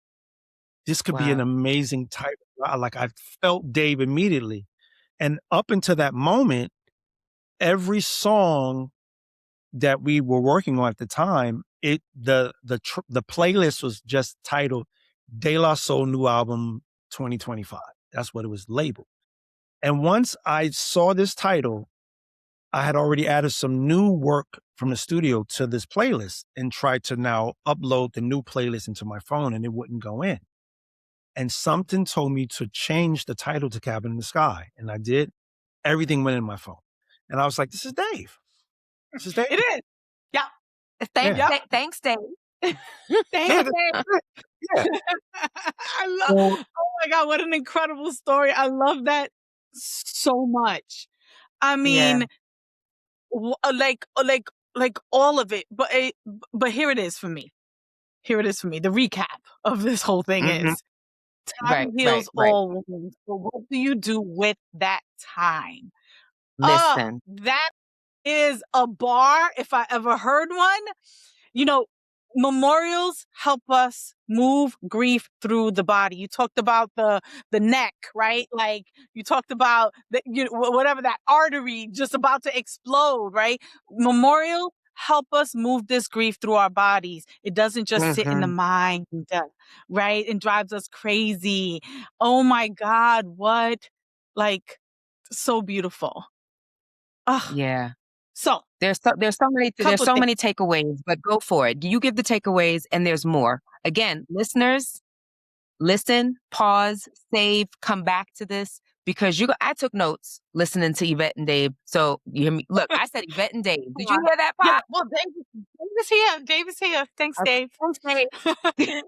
This could be an Wow. amazing title. Like I felt Dave immediately. And up until that moment, every song that we were working on at the time, the playlist was just titled De La Soul New Album 2025. That's what it was labeled. And once I saw this title, I had already added some new work from the studio to this playlist and tried to now upload the new playlist into my phone and it wouldn't go in. And something told me to change the title to Cabin in the Sky. And I did. everything went in my phone. And I was like, this is Dave. This is Dave. It is. Yeah. Thanks, Dave. Thanks, Dave. Yeah. I love. Oh my God, what an incredible story! I love that so much. I mean, like all of it. But here it is for me. Here it is for me. The recap of this whole thing is time heals all wounds. So what do you do with that time? Listen. That is a bar if I ever heard one. You know, memorials help us move grief through the body. You talked about the neck, right? Like you talked about whatever, that artery just about to explode, right? Memorial help us move this grief through our bodies. It doesn't just sit in the mind, right? And drives us crazy. Oh my God, what? Like, so beautiful. Yeah. So there's so many takeaways, but go for it. You give the takeaways and there's more. Again, listeners, listen, pause, save, come back to this because I took notes listening to Yvette and Dave. So you hear me? Look, I said Yvette and Dave. Did you hear that, Pop? Yeah, well, Dave is here. Dave is here. Thanks, Dave. Thanks, Dave.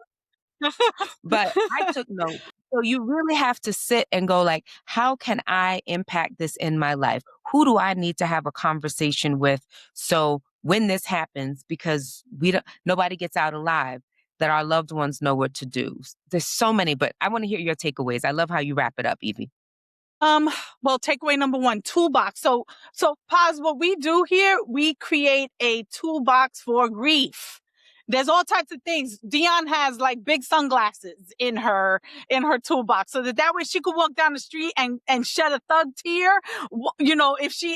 But I took notes. So you really have to sit and go like, how can I impact this in my life? Who do I need to have a conversation with? So when this happens, because nobody gets out alive, that our loved ones know what to do. There's so many, but I want to hear your takeaways. I love how you wrap it up, Evie. Well, takeaway number 1, toolbox. So Paz, what we do here, we create a toolbox for grief. There's all types of things. Dionne has like big sunglasses in her toolbox, so that way she could walk down the street and shed a thug tear. You know, if the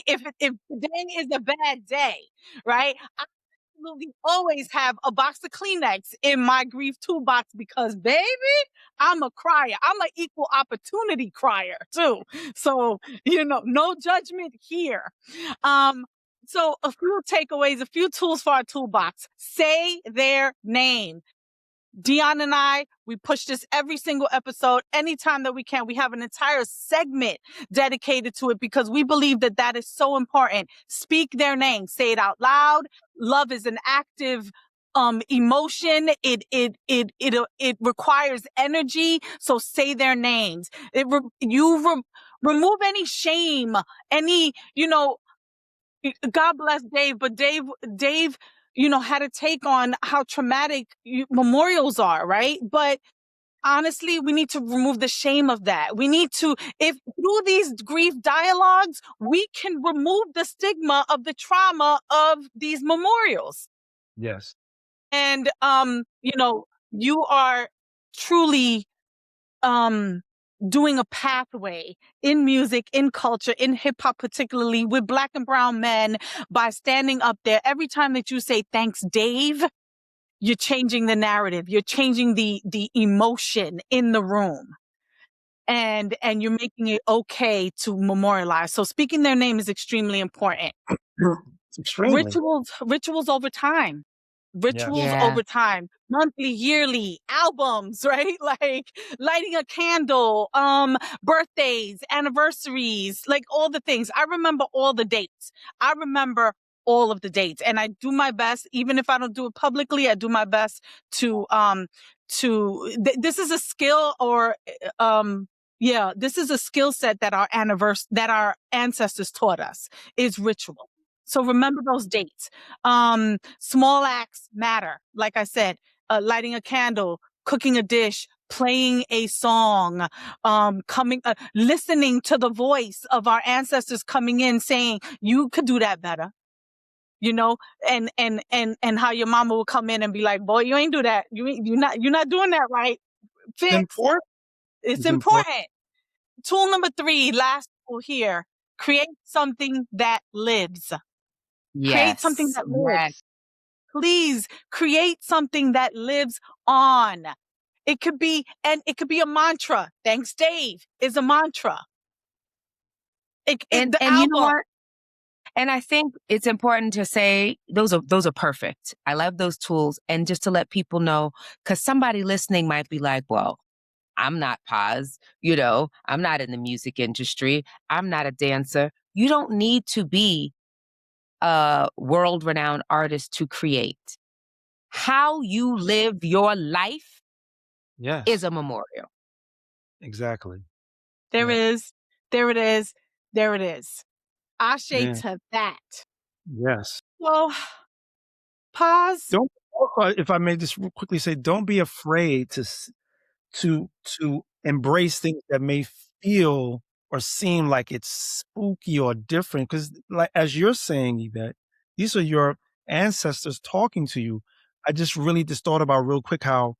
day is a bad day, right? I absolutely always have a box of Kleenex in my grief toolbox because, baby, I'm a crier. I'm an equal opportunity crier too. So, no judgment here. So a few takeaways, a few tools for our toolbox. Say their name. Dionne and I, we push this every single episode. Anytime that we can, we have an entire segment dedicated to it because we believe that is so important. Speak their name. Say it out loud. Love is an active emotion. It requires energy. So say their names. Remove any shame, any, God bless Dave, but Dave, had a take on how traumatic memorials are, right? But honestly, we need to remove the shame of that. We need to, if through these grief dialogues, we can remove the stigma of the trauma of these memorials. Yes. And, you are truly, doing a pathway in music, in culture, in hip hop, particularly with Black and brown men by standing up there. Every time that you say, thanks, Dave, you're changing the narrative. You're changing the emotion in the room. And you're making it okay to memorialize. So speaking their name is extremely important. It's extremely. Rituals over time. Over time, monthly, yearly, albums, right? Like lighting a candle, birthdays, anniversaries, like all the things. I remember all the dates. I remember all of the dates, and I do my best, even if I don't do it publicly, I do my best to this is a skill this is a skill set that our ancestors taught us, is ritual. So remember those dates. Small acts matter. Like I said, lighting a candle, cooking a dish, playing a song, listening to the voice of our ancestors coming in saying, you could do that better. And how your mama will come in and be like, boy, you ain't do that. You're not doing that right. It's important. Tool number 3, last tool here, create something that lives. Yes. Create something that lives. Yes. Please create something that lives on. It could be a mantra. Thanks, Dave, is a mantra. And you know what? And I think it's important to say those are perfect. I love those tools. And just to let people know, because somebody listening might be like, well, I'm not Paz, I'm not in the music industry. I'm not a dancer. You don't need to be a world-renowned artist to create. How you live your life is Yes, a memorial. exactly. There Yeah. is, there it is, there it is. Aché Yeah. to that. Yes. So, pause. Don't, if I may just quickly say, don't be afraid to embrace things that may feel or seem like it's spooky or different. Because, like as you're saying, Yvette, these are your ancestors talking to you. I just really just thought about real quick how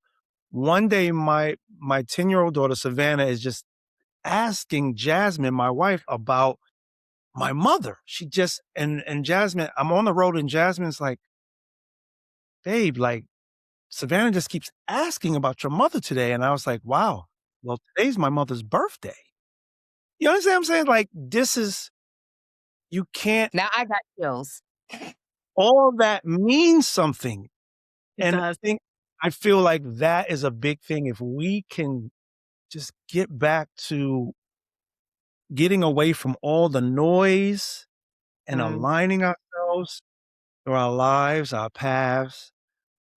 one day my 10-year-old daughter Savannah is just asking Jasmine, my wife, about my mother. She just and Jasmine, I'm on the road and Jasmine's like, babe, like Savannah just keeps asking about your mother today. And I was like, wow, well, today's my mother's birthday. You understand what I'm saying? Like, you can't, Now I got chills. all that means something. It And does. I feel like that is a big thing. If we can just get back to getting away from all the noise and aligning ourselves through our lives, our paths,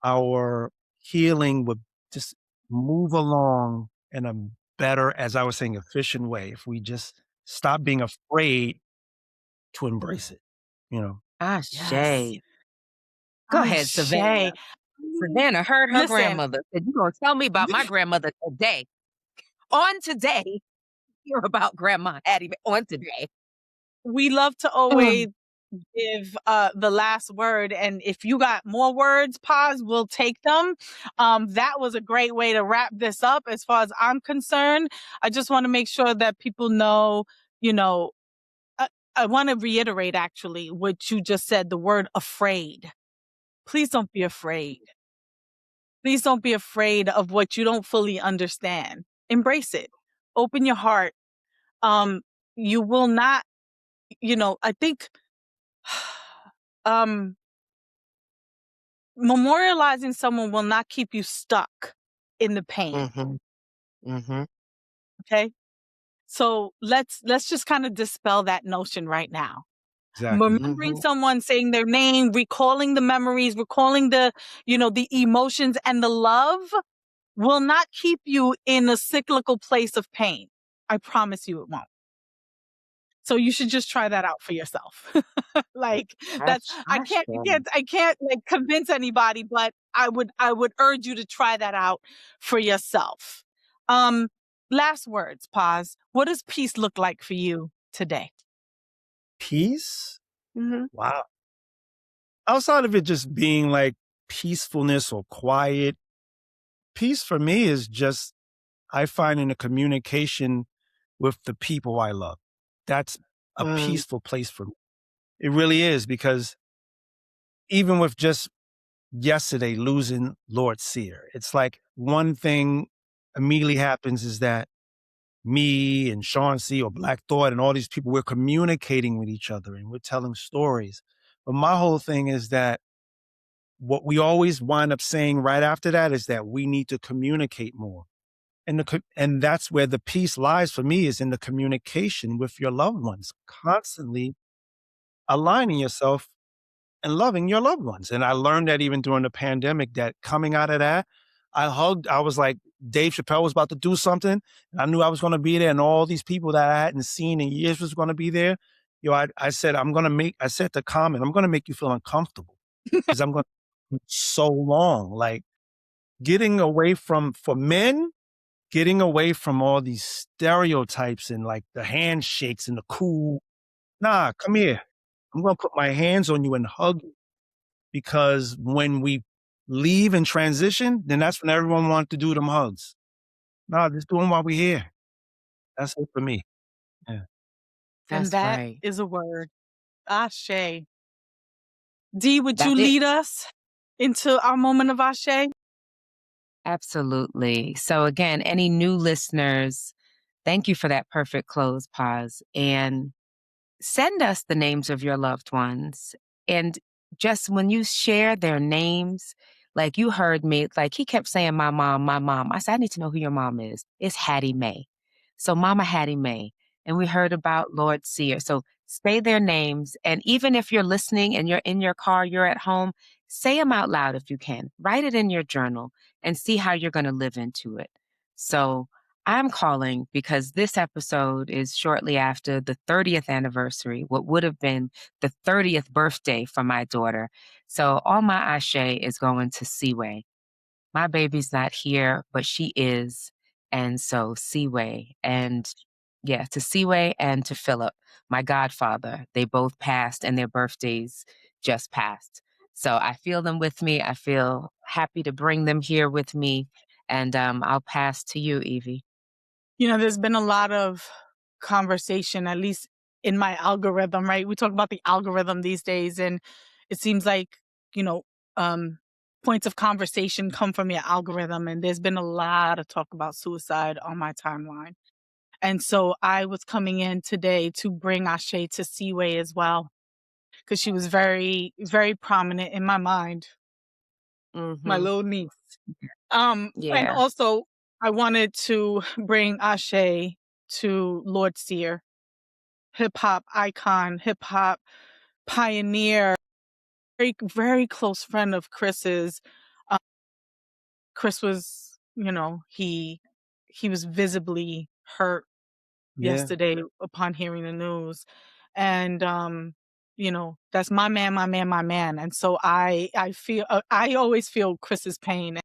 our healing would just move along in a better, as I was saying, efficient way. If we just stop being afraid to embrace it, you know? Yes. Aché. Go ahead, Aché. Savannah. Savannah heard her Listen, grandmother. Said, you gonna tell me about my grandmother today. On today, hear about Grandma Hattie Mae on today. we love to always give the last word, and if you got more words, pause, we'll take them. That was a great way to wrap this up as far as I'm concerned. I just want to make sure that people know, you know, I want to reiterate actually what you just said, the word afraid. Please don't be afraid. Please don't be afraid of what you don't fully understand. Embrace it. Open your heart. You will not, I think um memorializing someone will not keep you stuck in the pain. Mm-hmm. Mm-hmm. Okay. So let's just kind of dispel that notion right now. Exactly. Remembering someone, saying their name, recalling the memories, recalling the emotions and the love will not keep you in a cyclical place of pain. I promise you it won't. So you should just try that out for yourself. Like that's I can't like convince anybody, but I would urge you to try that out for yourself. Um Last words, pause. What does peace look like for you today? Peace? Mm-hmm. Wow. Outside of it just being like peacefulness or quiet, peace for me is just, I find in a communication with the people I love. That's a peaceful place for me. It really is, because even with just yesterday losing Lord Sear, it's like one thing immediately happens is that me and Sean C. or Black Thought and all these people, we're communicating with each other and we're telling stories. But my whole thing is that what we always wind up saying right after that is that we need to communicate more. And that's where the peace lies for me, is in the communication with your loved ones, constantly aligning yourself and loving your loved ones. And I learned that even during the pandemic, that coming out of that, I was like, Dave Chappelle was about to do something, and I knew I was going to be there, and all these people that I hadn't seen in years was going to be there. I said, I said to comment, I'm going to make you feel uncomfortable, because I'm going to so long, like getting away for men, getting away from all these stereotypes and like the handshakes and the cool, nah, come here. I'm going to put my hands on you and hug you, because when we leave and transition, then that's when everyone wants to do them hugs. Nah, just do them while we're here. That's it for me. Yeah. And That's that right. is a word. Ashe. D, would you That's it. lead us into our moment of Ashe? Absolutely. So again, any new listeners, thank you for that perfect close, pause. And send us the names of your loved ones. And just when you share their names, Like you heard me, like he kept saying, my mom, my mom. I said, I need to know who your mom is. It's Hattie Mae. So Mama Hattie Mae. And we heard about Lord Seer. So say their names. And even if you're listening and you're in your car, you're at home, say them out loud if you can. Write it in your journal and see how you're going to live into it. So I'm calling because this episode is shortly after the 30th anniversary, what would have been the 30th birthday for my daughter. So all my Aché is going to Seaway. My baby's not here, but she is. And so Seaway and to Seaway and to Philip, my godfather. They both passed and their birthdays just passed. So I feel them with me. I feel happy to bring them here with me. And I'll pass to you, Evie. There's been a lot of conversation, at least in my algorithm, right? We talk about the algorithm these days, and it seems like, points of conversation come from your algorithm, and there's been a lot of talk about suicide on my timeline. And so I was coming in today to bring Aché to Seaway as well, because she was very, very prominent in my mind, my little niece. And Yeah. also I wanted to bring Aché to Lord Seer, hip hop icon, hip hop pioneer, very, very close friend of Chris's. Chris was, he was visibly hurt yesterday upon hearing the news. And, that's my man, my man, my man. And so I feel, I always feel Chris's pain.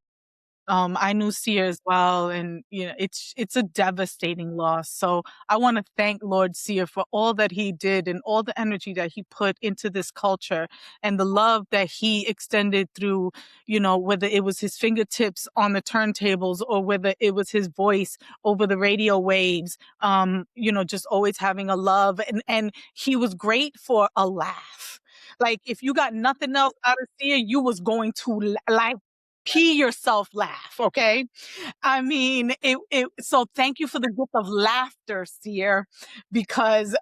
I knew Seer as well, and it's a devastating loss. So I want to thank Lord Seer for all that he did and all the energy that he put into this culture and the love that he extended through, whether it was his fingertips on the turntables or whether it was his voice over the radio waves. Just always having a love, and he was great for a laugh. Like if you got nothing else out of Seer, you was going to like pee yourself laugh, okay? I mean, so thank you for the gift of laughter, Seer, because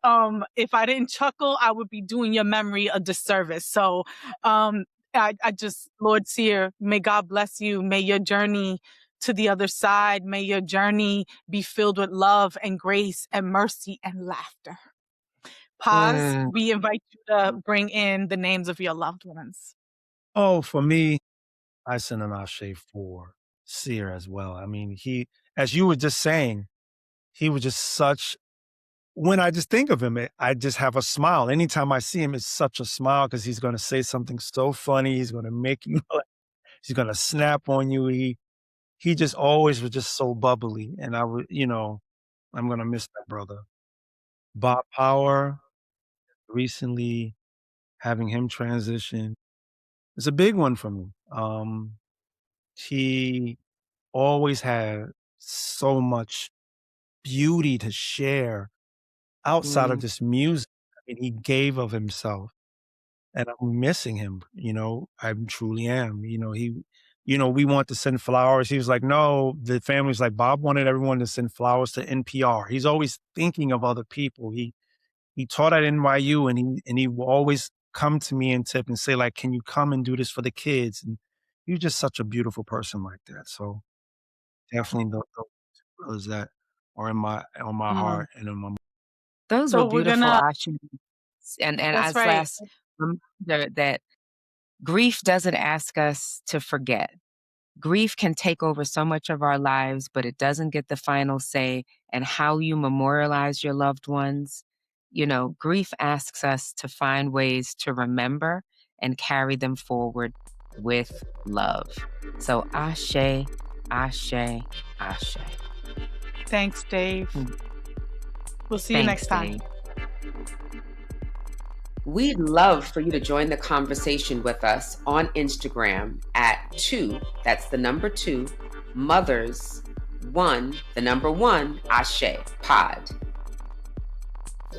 if I didn't chuckle, I would be doing your memory a disservice. So I just, Lord Seer, may God bless you. May your journey to the other side, may your journey be filled with love and grace and mercy and laughter. Pause. We invite you to bring in the names of your loved ones. Oh, for me, I send an Aché for Seer as well. I mean, as you were just saying, he was just such, when I just think of him, I just have a smile. Anytime I see him, it's such a smile because he's going to say something so funny. He's going to make you, he's going to snap on you. He just always was just so bubbly. And I'm going to miss that brother. Bob Power, recently having him transition, it's a big one for me. He always had so much beauty to share outside of just music. I mean, he gave of himself, and I'm missing him. I truly am. We want to send flowers. He was like, no, the family's like, Bob wanted everyone to send flowers to NPR. He's always thinking of other people. He taught at NYU, and he will always come to me and tip and say, like, can you come and do this for the kids? And he's just such a beautiful person like that. So definitely those brothers that are on my heart and in my mind. Those So were we're beautiful, gonna, Aché. And that's as right. last reminder that grief doesn't ask us to forget. Grief can take over so much of our lives, but it doesn't get the final say. And how you memorialize your loved ones, grief asks us to find ways to remember and carry them forward with love. So Aché, Aché, Aché. Thanks, Dave. We'll see you next time. Dave. We'd love for you to join the conversation with us on Instagram at 2, that's the number 2, mothers, 1, the number 1, Aché Pod.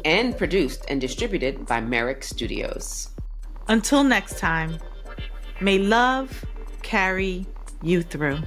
And produced and distributed by Merrick Studios. Until next time, may love carry you through.